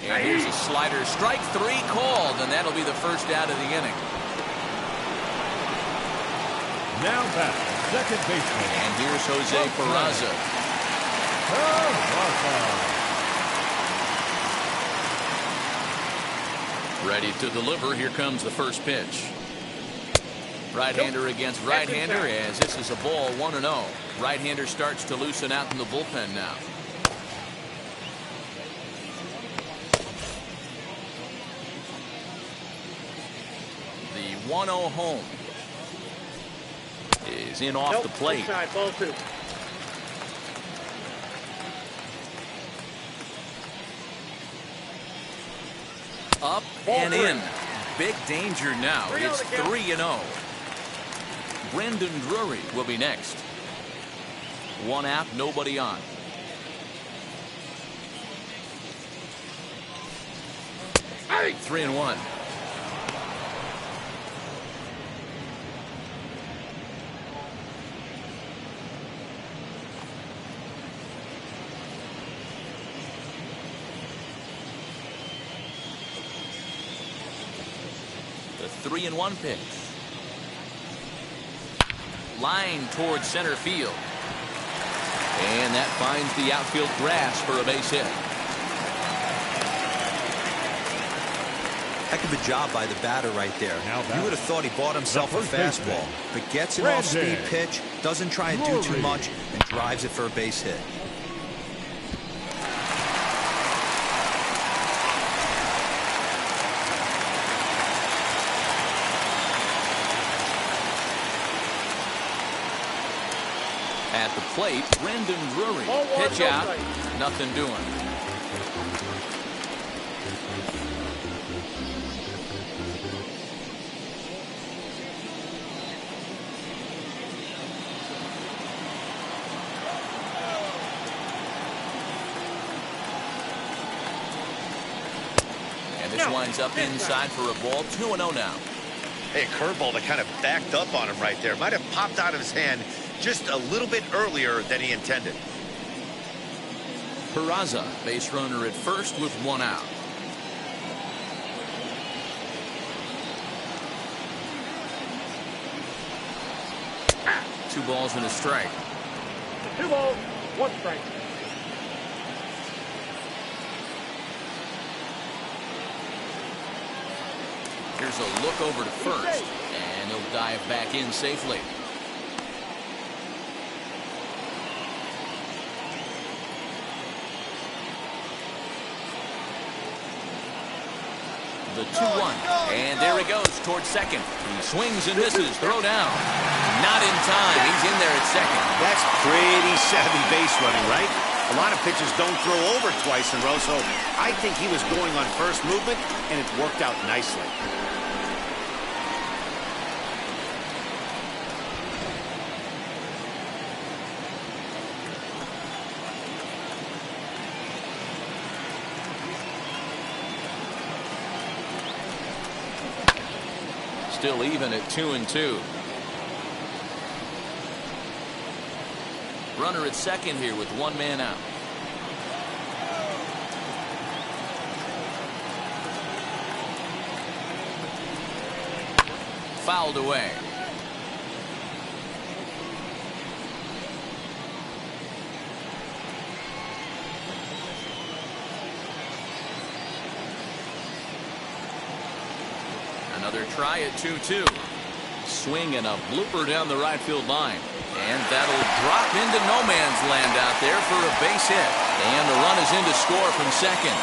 And here's a slider. Strike 3 called, and that'll be the first out of the inning. Now back, second baseman. And here's Jose Peraza. Ready to deliver. Here comes the first pitch. Right-hander against right-hander, as this is a ball 1-0. Right-hander starts to loosen out in the bullpen now. The 1-0 home is in off the plate. Inside, ball 2. Up and in. Big danger now. It's 3-0. Brandon Drury will be next. 1 out, nobody on. Hey! 3-1. The 3-1 pitch. Line towards center field. And that finds the outfield grass for a base hit. Heck of a job by the batter right there. You would have thought he bought himself a fastball, but gets an off-speed pitch, doesn't try and do too much, and drives it for a base hit. At the plate, Brandon Drury. Pitch out. Nothing doing. And this winds up inside for a ball. 2-0 now. Hey, a curveball that kind of backed up on him right there. Might have popped out of his hand just a little bit earlier than he intended. Peraza, base runner at first with 1 out. Two balls and a strike. 2 balls, 1 strike. Here's a look over to first, and he'll dive back in safely. The 2-1, and there he goes towards second. He swings and misses. Throw down. Not in time. He's in there at second. That's pretty savvy base running, right? A lot of pitchers don't throw over twice in a row, so I think he was going on first movement, and it worked out nicely. Still even at 2-2. Runner at second here with 1 man out. Fouled away. Another try at 2-2. swing and a blooper down the right field line. And that'll drop into no man's land out there for a base hit. And the run is in to score from second.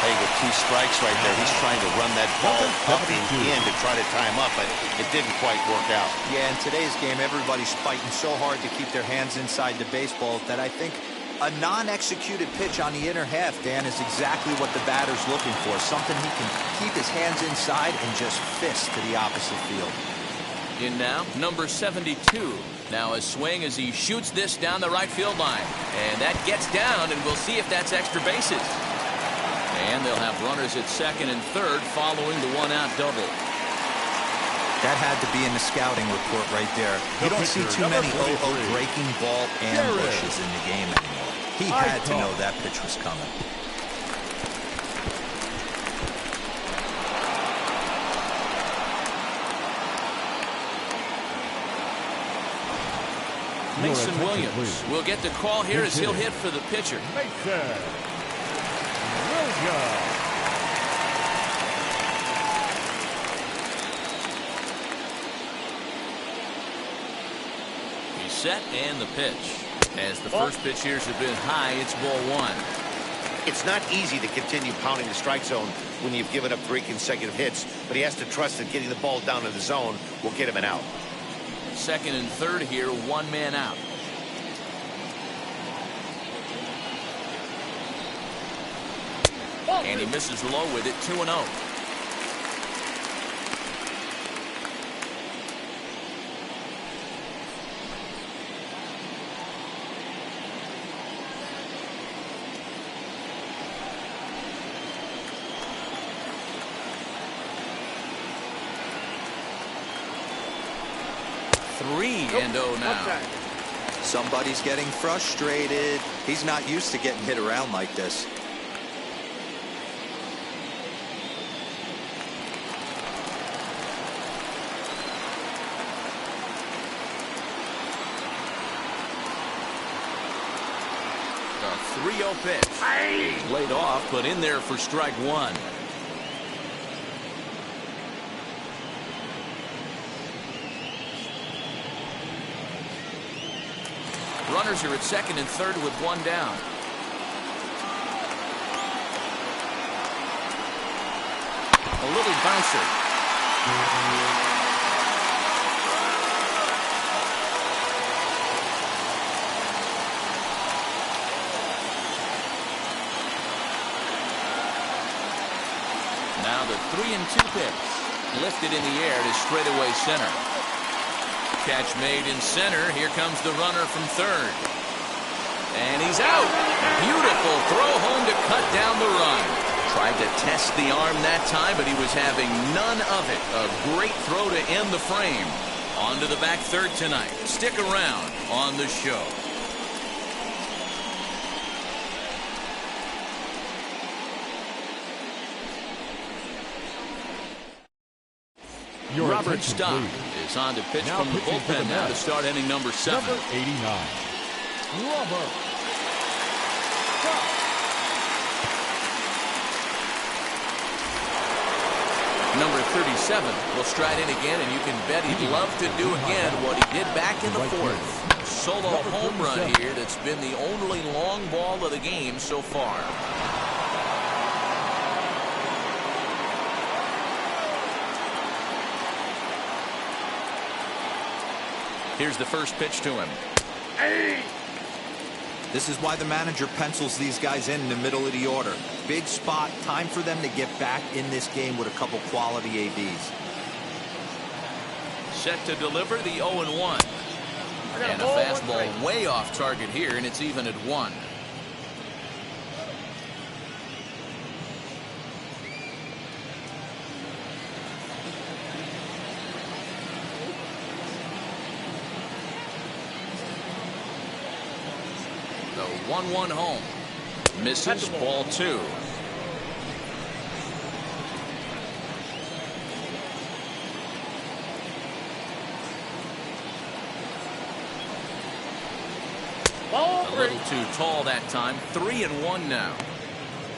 Hey, with 2 strikes right there, he's trying to run that ball up and in to try to tie him up, but it didn't quite work out. Yeah, in today's game, everybody's fighting so hard to keep their hands inside the baseball that I think a non-executed pitch on the inner half, Dan, is exactly what the batter's looking for. Something he can keep his hands inside and just fist to the opposite field. In now, number 72. Now a swing as he shoots this down the right field line. And that gets down, and we'll see if that's extra bases. And they'll have runners at second and third following the 1-out double. That had to be in the scouting report right there. You don't see too many breaking ball ambushes in the game anymore. He had to know that pitch was coming. Mason Williams will get the call here as he'll hit for the pitcher. He's set and the pitch. As the first pitch here has been high, it's ball 1. It's not easy to continue pounding the strike zone when you've given up 3 consecutive hits, but he has to trust that getting the ball down in the zone will get him an out. Second and third here, 1 man out. And he misses low with it, 2-0. Three and 0 now. Somebody's getting frustrated. He's not used to getting hit around like this. The 3-0 pitch. Laid off, but in there for strike 1. Runners are at second and third with 1 down. A little bouncer. Now the 3-2 pitch. Lifted in the air to straightaway center. Catch made in center. Here comes the runner from third. And he's out. Beautiful throw home to cut down the run. Tried to test the arm that time, but he was having none of it. A great throw to end the frame. On to the back third tonight. Stick around on the show. Robert Stock is on to pitch from the bullpen now to start inning number 7. Number 89. Robert Stock. Number 37 will stride in again, and you can bet he'd love to do again what he did back in the 4th. Solo home run here that's been the only long ball of the game so far. Here's the first pitch to him. This is why the manager pencils these guys in the middle of the order. Big spot, time for them to get back in this game with a couple quality ABs. Set to deliver the 0-1. And a fastball way off target here, and it's even at 1. The 1-1 home. Misses, ball 2. A little too tall that time. 3-1 now.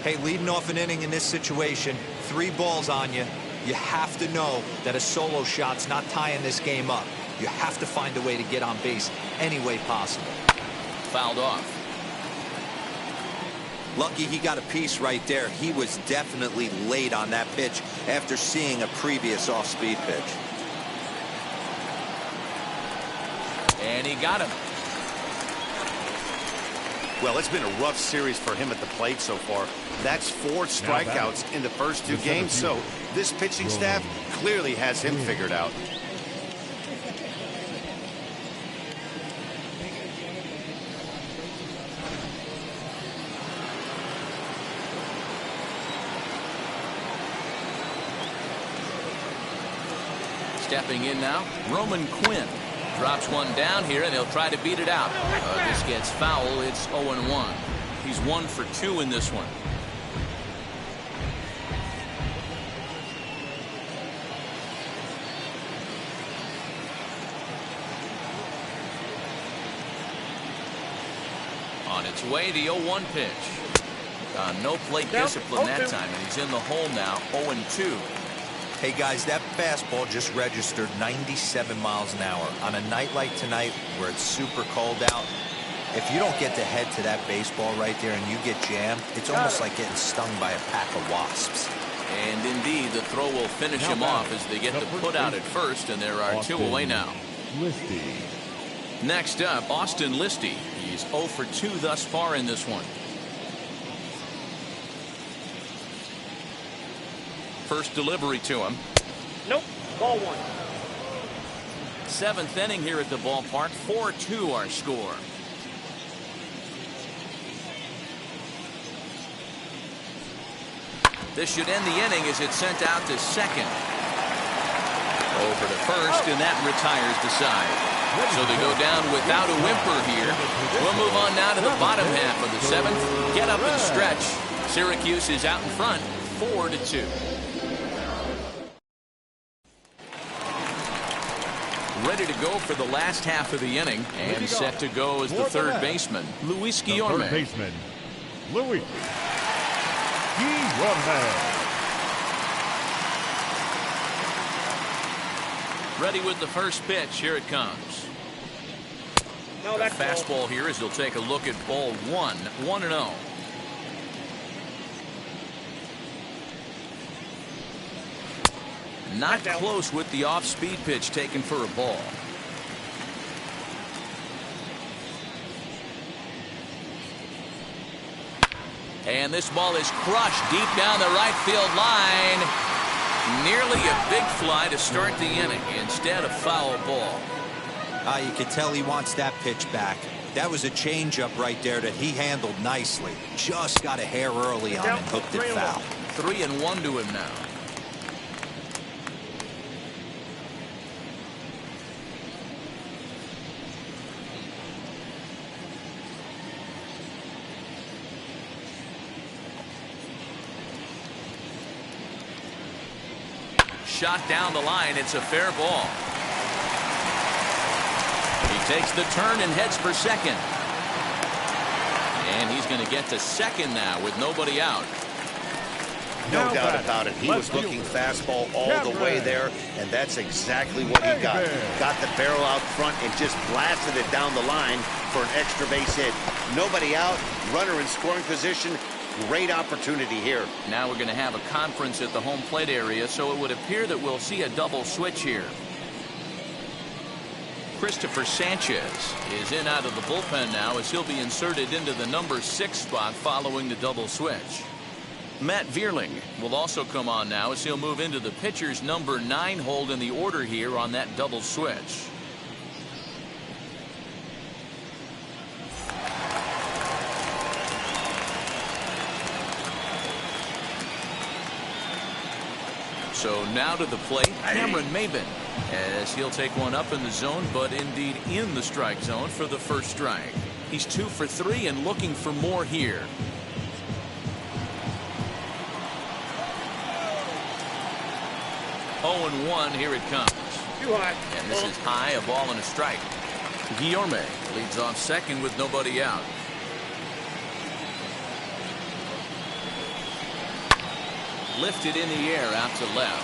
Hey, leading off an inning in this situation, 3 balls on you. You have to know that a solo shot's not tying this game up. You have to find a way to get on base any way possible. Fouled off. Lucky he got a piece right there. He was definitely late on that pitch after seeing a previous off-speed pitch. And he got him. Well, it's been a rough series for him at the plate so far. That's 4 strikeouts in the first 2 games, so this pitching staff clearly has him figured out. Stepping in now, Roman Quinn. Drops one down here, and he'll try to beat it out. This gets foul. It's 0-1. He's 1 for 2 in this one. On its way, the 0-1 pitch. No plate discipline that time, and he's in the hole now, 0-2. Hey guys, that fastball just registered 97 miles an hour. On a night like tonight where it's super cold out, if you don't get the head to that baseball right there and you get jammed, it's almost like getting stung by a pack of wasps. And indeed, the throw will finish him off as they get the put out at first, and there are 2 away now. Listy. Next up, Austin Listy. He's 0 for 2 thus far in this one. First delivery to him. Nope. Ball 1. 7th inning here at the ballpark. 4-2 our score. This should end the inning as it's sent out to second. Over to first, and that retires the side. So they go down without a whimper here. We'll move on now to the bottom half of the 7th. Get up and stretch. Syracuse is out in front, 4-2. Ready to go for the last half of the inning, and set to go as the third baseman, Luis Giorman. Third baseman, Luis Giorman. Ready with the first pitch. Here it comes. No, that's fastball here as he'll take a look at ball 1, 1-0. Not close with the off-speed pitch taken for a ball. And this ball is crushed deep down the right field line. Nearly a big fly to start the inning. Instead, a foul ball. You can tell he wants that pitch back. That was a changeup right there that he handled nicely. Just got a hair early on and hooked it foul. 3-1 to him now. Shot down the line. It's a fair ball. He takes the turn and heads for second. And he's going to get to second now with nobody out. No doubt about it. He was looking fastball all the way there, and that's exactly what he got. Got the barrel out front and just blasted it down the line for an extra base hit. Nobody out, runner in scoring position. Great opportunity here. Now we're going to have a conference at the home plate area, so it would appear that we'll see a double switch here. Christopher Sanchez is in out of the bullpen now as he'll be inserted into the number 6 spot following the double switch. Matt Vierling will also come on now as he'll move into the pitcher's number 9 hold in the order here on that double switch. So now to the plate, Cameron Maben, as he'll take one up in the zone, but indeed in the strike zone for the first strike. He's 2 for 3 and looking for more here. Oh, and 1, here it comes. Too high. And this is high, a ball and a strike. Giorman leads off second with nobody out. Lifted in the air out to left.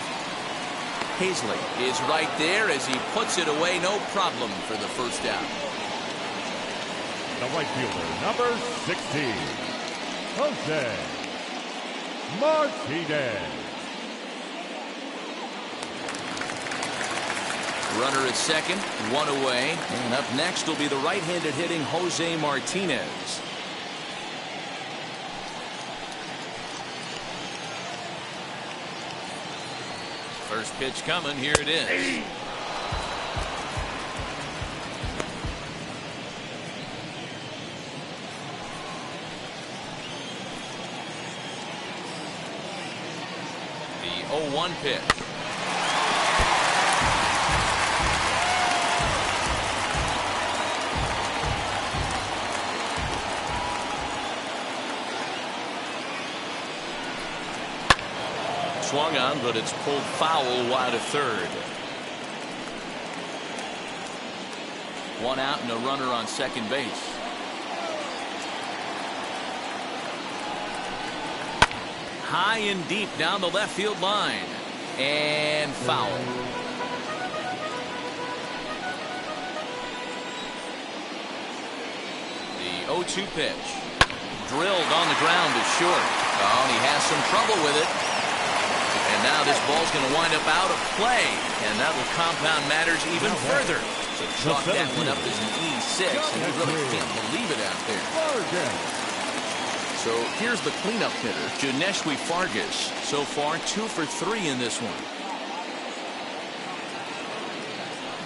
Haisley is right there as he puts it away, no problem for the first down. The right fielder, number 16, Jose Martinez. Runner at second, one away, and up next will be the right-handed hitting Jose Martinez. First pitch coming, here it is. The 0-1 pitch. Swung on, but it's pulled foul wide of third. One out and a runner on second base. High and deep down the left field line. And foul. The 0-2 pitch. Drilled on the ground is short. Oh, and he has some trouble with it. And now this ball's going to wind up out of play, and that will compound matters even further. So chalk that one up as an E6, and you really can't believe it out there. So here's the cleanup hitter, Giorman Fargas. So far, 2 for 3 in this one.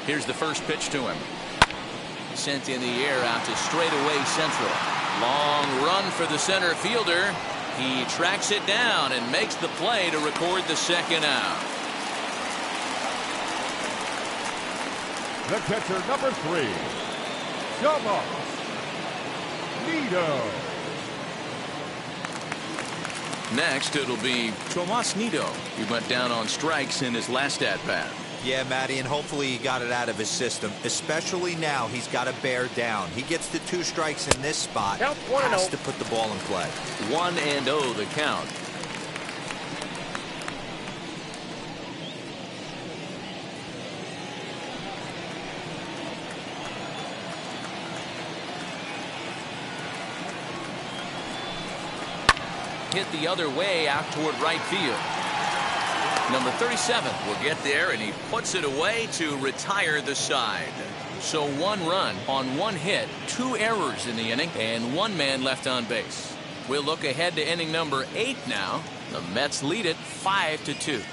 Here's the first pitch to him. Sent in the air out to straightaway central. Long run for the center fielder. He tracks it down and makes the play to record the second out. The catcher, number 3, Giorman. Next, it'll be Tomas Nido. He went down on strikes in his last at-bat. Yeah, Matty, and hopefully he got it out of his system. Especially now, he's got to bear down. He gets the 2 strikes in this spot. Count 1-0. Has to put the ball in play. 1-0 the count. Hit the other way out toward right field. Number 37 will get there, and he puts it away to retire the side. So 1 run on 1 hit, 2 errors in the inning, and 1 man left on base. We'll look ahead to inning number 8 now. The Mets lead it 5-2.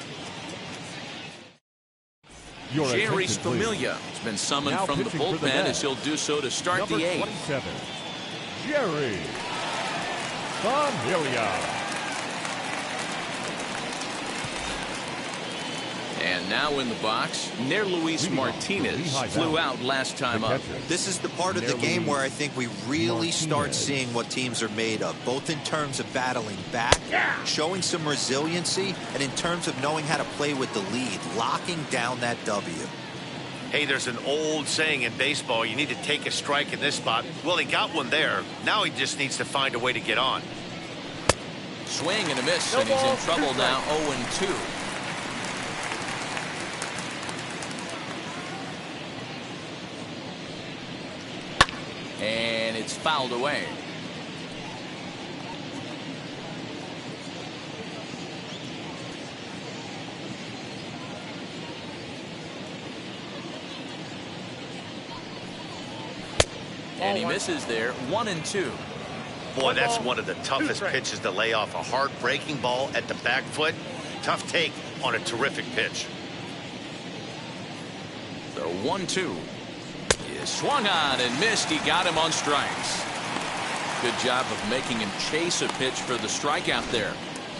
Jerry Familia has been summoned Now from the pitching for the bullpen Mets, as he'll do so to start number the 8th. 27, Jerry Familia. And now in the box, Luis Martinez flew out last time up. This is the part of the game where I think we really start seeing what teams are made of, both in terms of battling back, showing some resiliency, and in terms of knowing how to play with the lead, locking down that W. Hey, there's an old saying in baseball, you need to take a strike in this spot. Well, he got one there. Now he just needs to find a way to get on. Swing and a miss, and he's in trouble now, 0-2. And it's fouled away. And he misses there, 1-2. Boy, that's one of the toughest pitches to lay off. A hard breaking ball at the back foot. Tough take on a terrific pitch. So 1-2. Swung on and missed. He got him on strikes. Good job of making him chase a pitch for the strikeout there.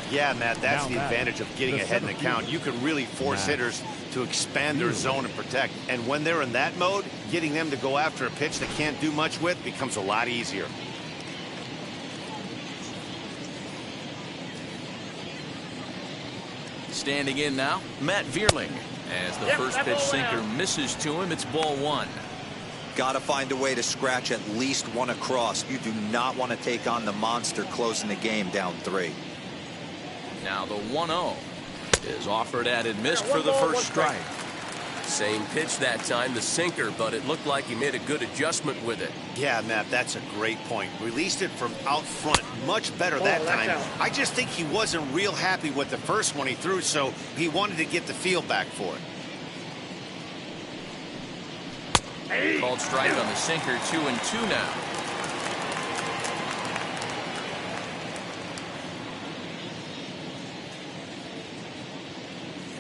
Yeah, Matt, that's the advantage of getting ahead in the count. You can really force hitters to expand their zone and protect. And when they're in that mode, getting them to go after a pitch they can't do much with becomes a lot easier. Standing in now, Matt Vierling. As the first pitch sinker misses to him, it's ball 1. Got to find a way to scratch at least 1 across. You do not want to take on the monster closing the game down 3. Now the 1-0. is offered at and missed for the first strike. Same pitch that time, the sinker, but it looked like he made a good adjustment with it. Yeah, Matt, that's a great point. Released it from out front much better that time. I just think he wasn't real happy with the first one he threw, so he wanted to get the feel back for it. Called strike on the sinker, 2-2 now.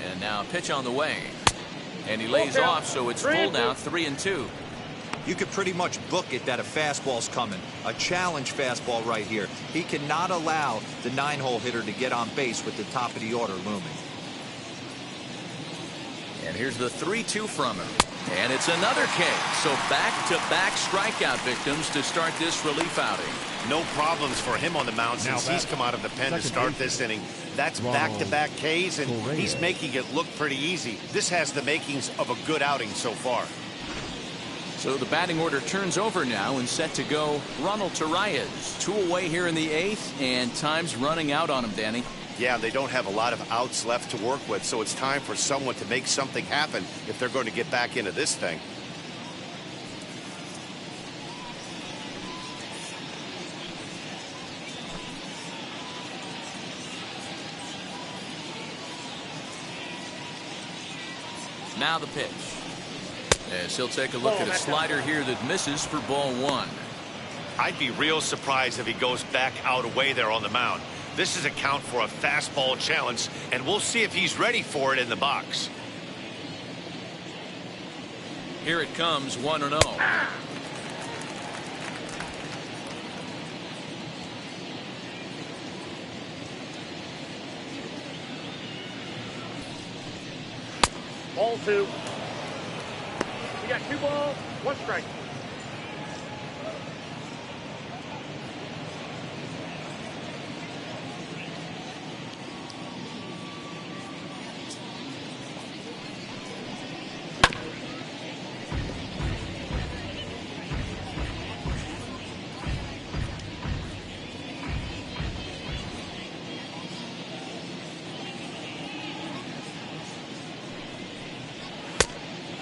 And now a pitch on the way. And he lays off, so it's full now, 3-2. You could pretty much book it that a fastball's coming. A challenge fastball right here. He cannot allow the 9-hole hitter to get on base with the top of the order looming. And here's the 3-2 from him. And it's another K. So back-to-back strikeout victims to start this relief outing. No problems for him on the mound since he's come out of the pen to start this inning. That's back-to-back Ks, and he's making it look pretty easy. This has the makings of a good outing so far. So the batting order turns over now and set to go Ronald Torreyes. 2 away here in the 8th, and time's running out on him, Danny. Yeah, they don't have a lot of outs left to work with, so it's time for someone to make something happen if they're going to get back into this thing. Now the pitch. As he'll take a look at a slider here that misses for ball 1. I'd be real surprised if he goes back out away there on the mound. This is a count for a fastball challenge, and we'll see if he's ready for it in the box. Here it comes, 1-0. Ball 2. You got 2 balls, 1 strike.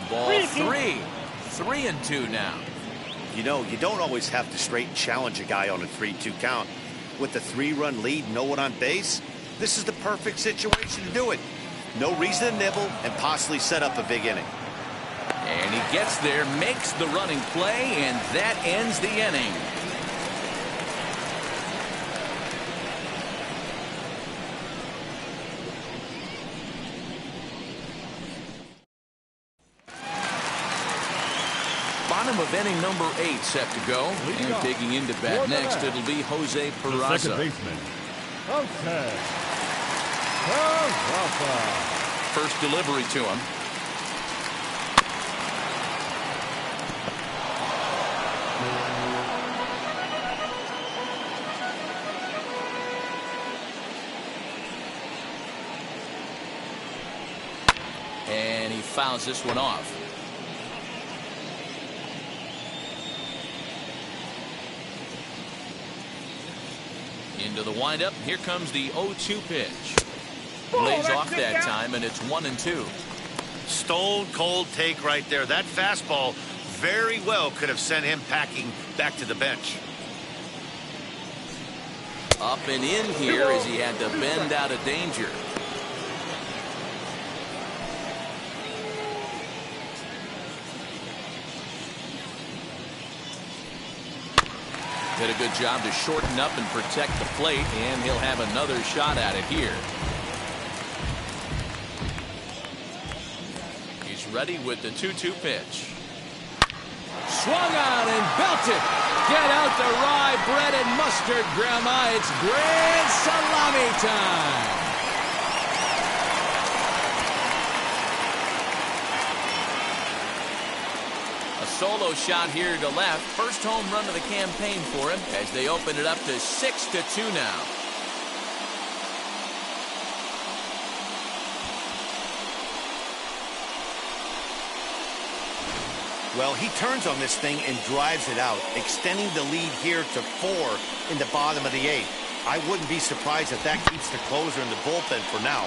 Ball 3. 3-2 now. You know, you don't always have to straight challenge a guy on a 3-2 count. With the 3-run lead, no one on base, this is the perfect situation to do it. No reason to nibble and possibly set up a big inning. And he gets there, makes the running play, and that ends the inning. Bottom of inning number 8 set to go. And digging into bat next, it'll be Jose Peraza. Second baseman, Jose Peraza. First delivery to him. And he fouls this one off. Into the windup. Here comes the 0-2 pitch. Lays off that time, and it's 1-2. Stone cold take right there. That fastball very well could have sent him packing back to the bench. Up and in here as he had to bend out of danger. Did a good job to shorten up and protect the plate, and he'll have another shot at it here. He's ready with the 2-2 pitch. Swung on and belted. Get out the rye bread and mustard, Grandma. It's grand salami time. Solo shot here to left. First home run of the campaign for him as they open it up to 6-2 now. Well, he turns on this thing and drives it out, extending the lead here to 4 in the bottom of the 8th. I wouldn't be surprised if that keeps the closer in the bullpen for now.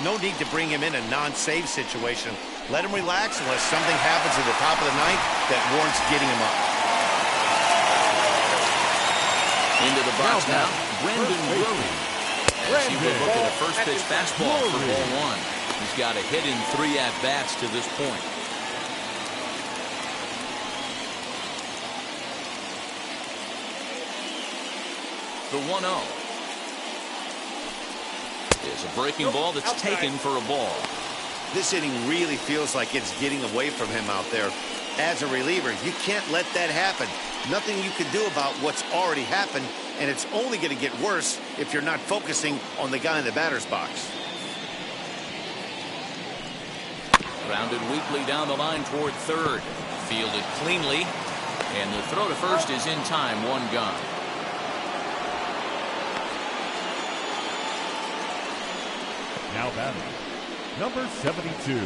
No need to bring him in a non-save situation. Let him relax unless something happens at the top of the ninth that warrants getting him up. Into the box now, Brendan Drury. As he will look at a first pitch fastball for ball one. He's got a hit in 3 at-bats to this point. The 1-0 is a breaking ball that's taken for a ball. This inning really feels like it's getting away from him out there. As a reliever, you can't let that happen. Nothing you can do about what's already happened, and it's only going to get worse if you're not focusing on the guy in the batter's box. Grounded weakly down the line toward third. Fielded cleanly, and the throw to first is in time. 1 gone. Now batting, number 72.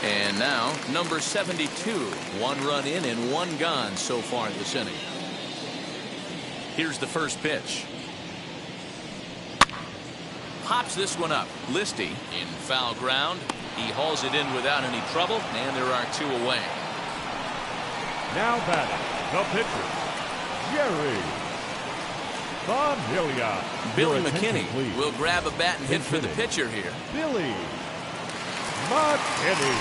And now, number 72. 1 run in and 1 gone so far this inning. Here's the first pitch. Pops this one up. Listy in foul ground. He hauls it in without any trouble, and there are 2 away. Now batting, the pitcher, Jerry Bonilla. Billy McKinney will grab a bat and hit for the pitcher here. Billy McKinney.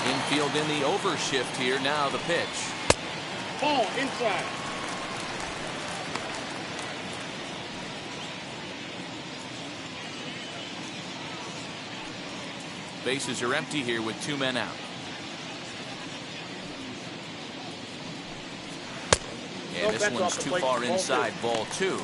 Infield in the overshift here. Now the pitch. Ball inside. Bases are empty here with 2 men out. And this one's too far inside. Ball 2.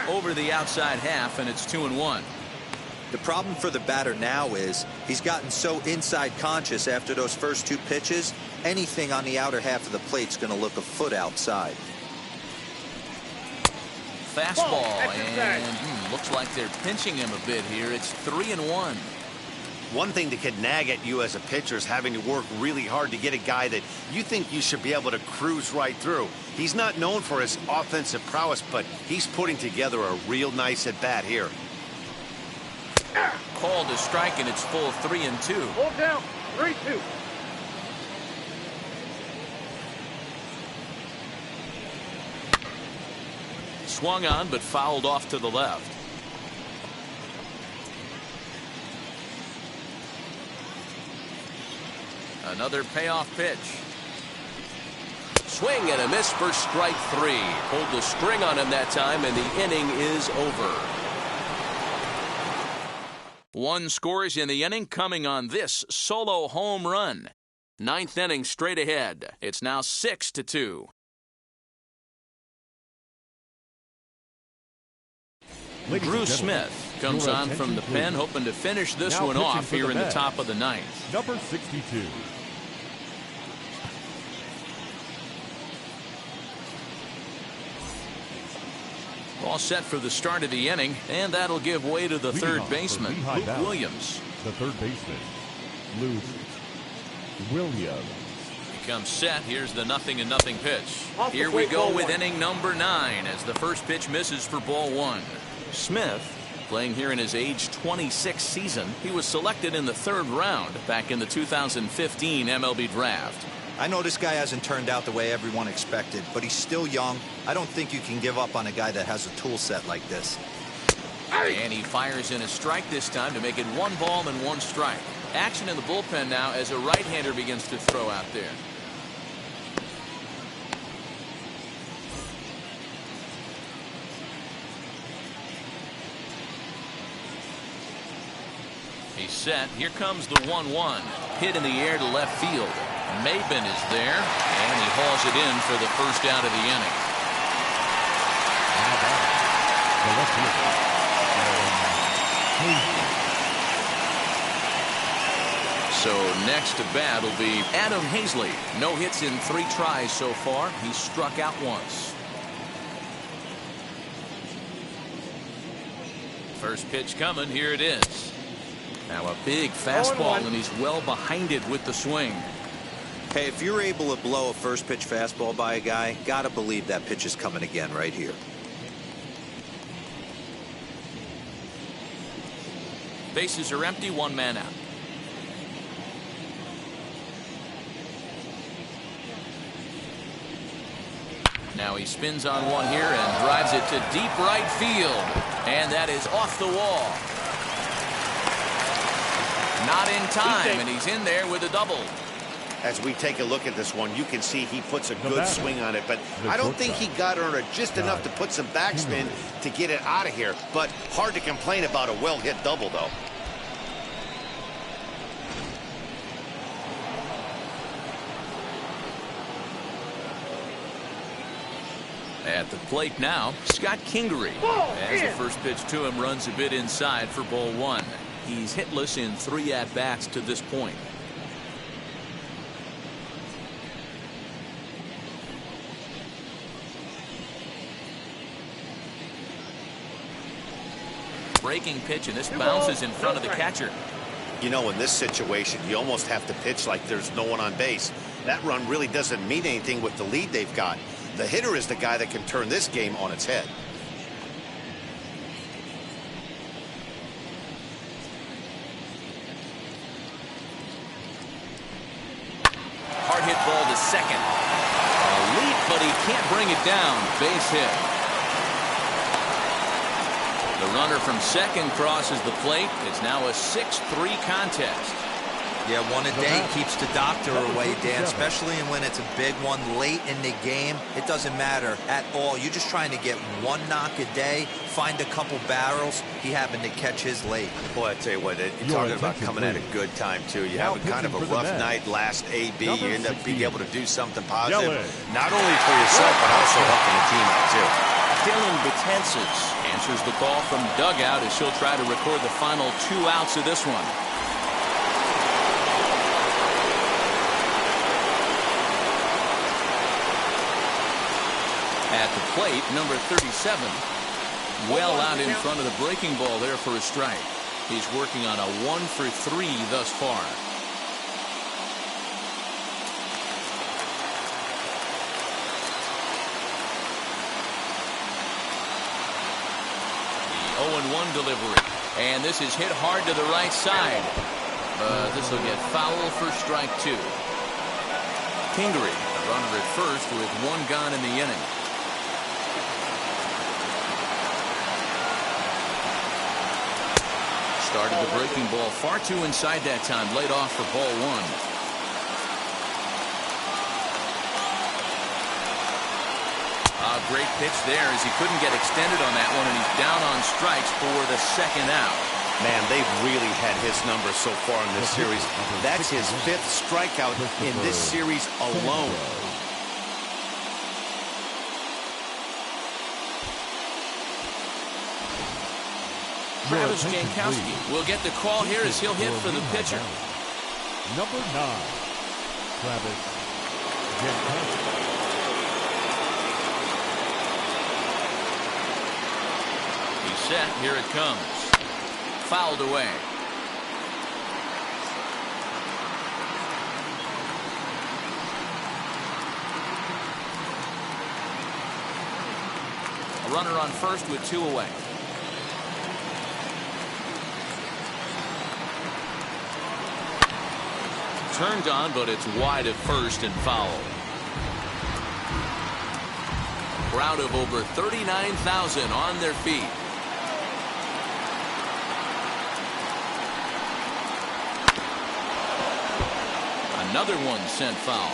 Over the outside half, and it's 2-1. The problem for the batter now is he's gotten so inside conscious after those first 2 pitches. Anything on the outer half of the plate's going to look a foot outside. Fastball, and looks like they're pinching him a bit here. It's 3-1. One thing that could nag at you as a pitcher is having to work really hard to get a guy that you think you should be able to cruise right through. He's not known for his offensive prowess, but he's putting together a real nice at-bat here. Called a strike, and it's full 3-2. Hold down. 3-2. Swung on, but fouled off to the left. Another payoff pitch. Swing and a miss for strike 3. Pulled the string on him that time, and the inning is over. 1 scores in the inning, coming on this solo home run. 9th inning straight ahead. It's now 6-2. Drew Smith comes on from the pen, hoping to finish this one off here in the top of the 9th. Number 62. All set for the start of the inning, and that'll give way to the third baseman, Luke Williams. The third baseman, Luke Williams. He comes set. Here's the 0-0 pitch. Here we go with inning number 9 as the first pitch misses for ball 1. Smith, playing here in his age 26 season, he was selected in the 3rd round back in the 2015 MLB draft. I know this guy hasn't turned out the way everyone expected, but he's still young. I don't think you can give up on a guy that has a tool set like this. And he fires in a strike this time to make it 1 ball and 1 strike. Action in the bullpen now as a right-hander begins to throw out there. He's set. Here comes the 1-1. Hit in the air to left field. Maben is there, and he hauls it in for the first out of the inning. So next to bat will be Adam Haisley. No hits in 3 tries so far. He struck out once. First pitch coming. Here it is. Now a big fastball, and he's well behind it with the swing. Hey, if you're able to blow a first pitch fastball by a guy, gotta believe that pitch is coming again right here. Bases are empty, 1 man out. Now he spins on one here and drives it to deep right field. And that is off the wall. Not in time, and he's in there with a double. As we take a look at this one, you can see he puts a good swing on it, but I don't think he got under it just enough to put some backspin to get it out of here. But hard to complain about a well-hit double, though. At the plate now, Scott Kingery. As the first pitch to him runs a bit inside for ball 1. He's hitless in 3 at-bats to this point. Breaking pitch, and this bounces in front of the catcher. You know, in this situation, you almost have to pitch like there's no one on base. That run really doesn't mean anything with the lead they've got. The hitter is the guy that can turn this game on its head. Hard hit ball to second. A leap, but he can't bring it down. Base hit. The runner from second crosses the plate. It's now a 6-3 contest. Yeah, one a day keeps the doctor away, Dan, especially when it's a big one late in the game. It doesn't matter at all. You're just trying to get 1 knock a day, find a couple barrels. He happened to catch his late. Boy, I tell you what, you're talking about coming at a good time, too. You have a kind of a rough night last AB. You end up being able to do something positive, not only for yourself, but also helping the team out, too. Dylan Betances answers the call from dugout as he'll try to record the final 2 outs of this one. At the plate, number 37. Well out in front of the breaking ball there for a strike. He's working on a 1-for-3 thus far. The 0-1 delivery. And this is hit hard to the right side. But this will get foul for strike 2. Kingery, a runner at first with 1 gone in the inning. Started the breaking ball far too inside that time. Laid off for ball 1. Great pitch there as he couldn't get extended on that one, and he's down on strikes for the 2nd out. Man, they've really had his number so far in this series. That's his 5th strikeout in this series alone. Travis Jankowski will get the call here as he'll hit for the pitcher. Number 9, Travis Jankowski. He's set. Here it comes. Fouled away. A runner on first with 2 away. Turned on, but it's wide at first and foul. A crowd of over 39,000 on their feet. Another one sent foul.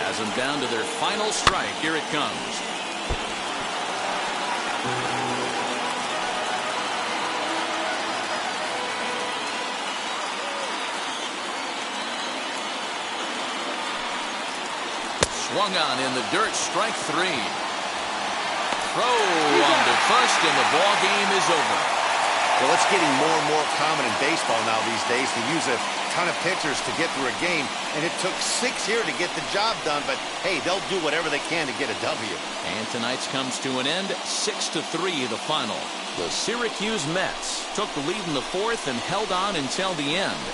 Has them down to their final strike. Here it comes. Swung on in the dirt. Strike 3. throw on to first, and the ball game is over. Well, it's getting more and more common in baseball now these days to use a ton of pitchers to get through a game, and it took 6 here to get the job done, but hey, they'll do whatever they can to get a W. And tonight's comes to an end, 6-3 the final. The Syracuse Mets took the lead in the fourth and held on until the end.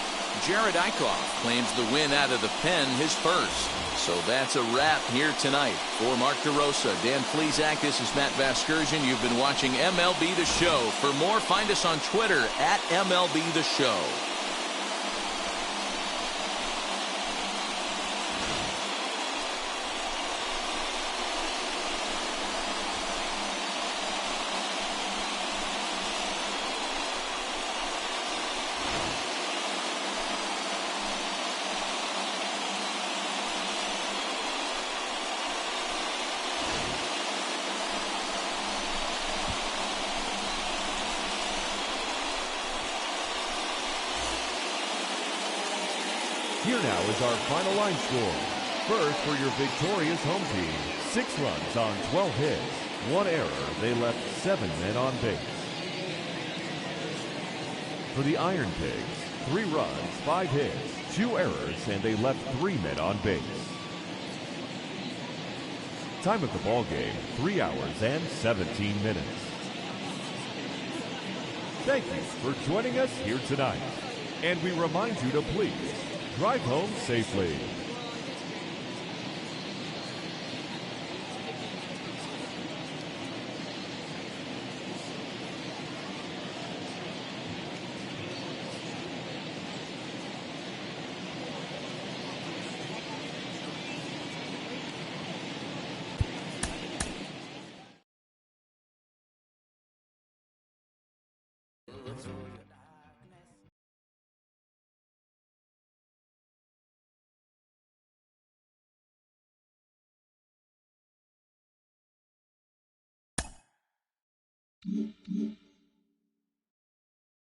Jared Eichhoff claims the win out of the pen, his first. So that's a wrap here tonight. For Mark DeRosa, Dan Plesac, this is Matt Vasgersian. You've been watching MLB The Show. For more, find us on Twitter at MLB The Show. Here now is our final line score. First, for your victorious home team, 6 runs on 12 hits, 1 error. They left 7 men on base. For the Ironpigs, 3 runs, 5 hits, 2 errors, and they left 3 men on base. Time of the ball game, 3 hours and 17 minutes. Thank you for joining us here tonight. And we remind you to please drive home safely. Mm-hmm.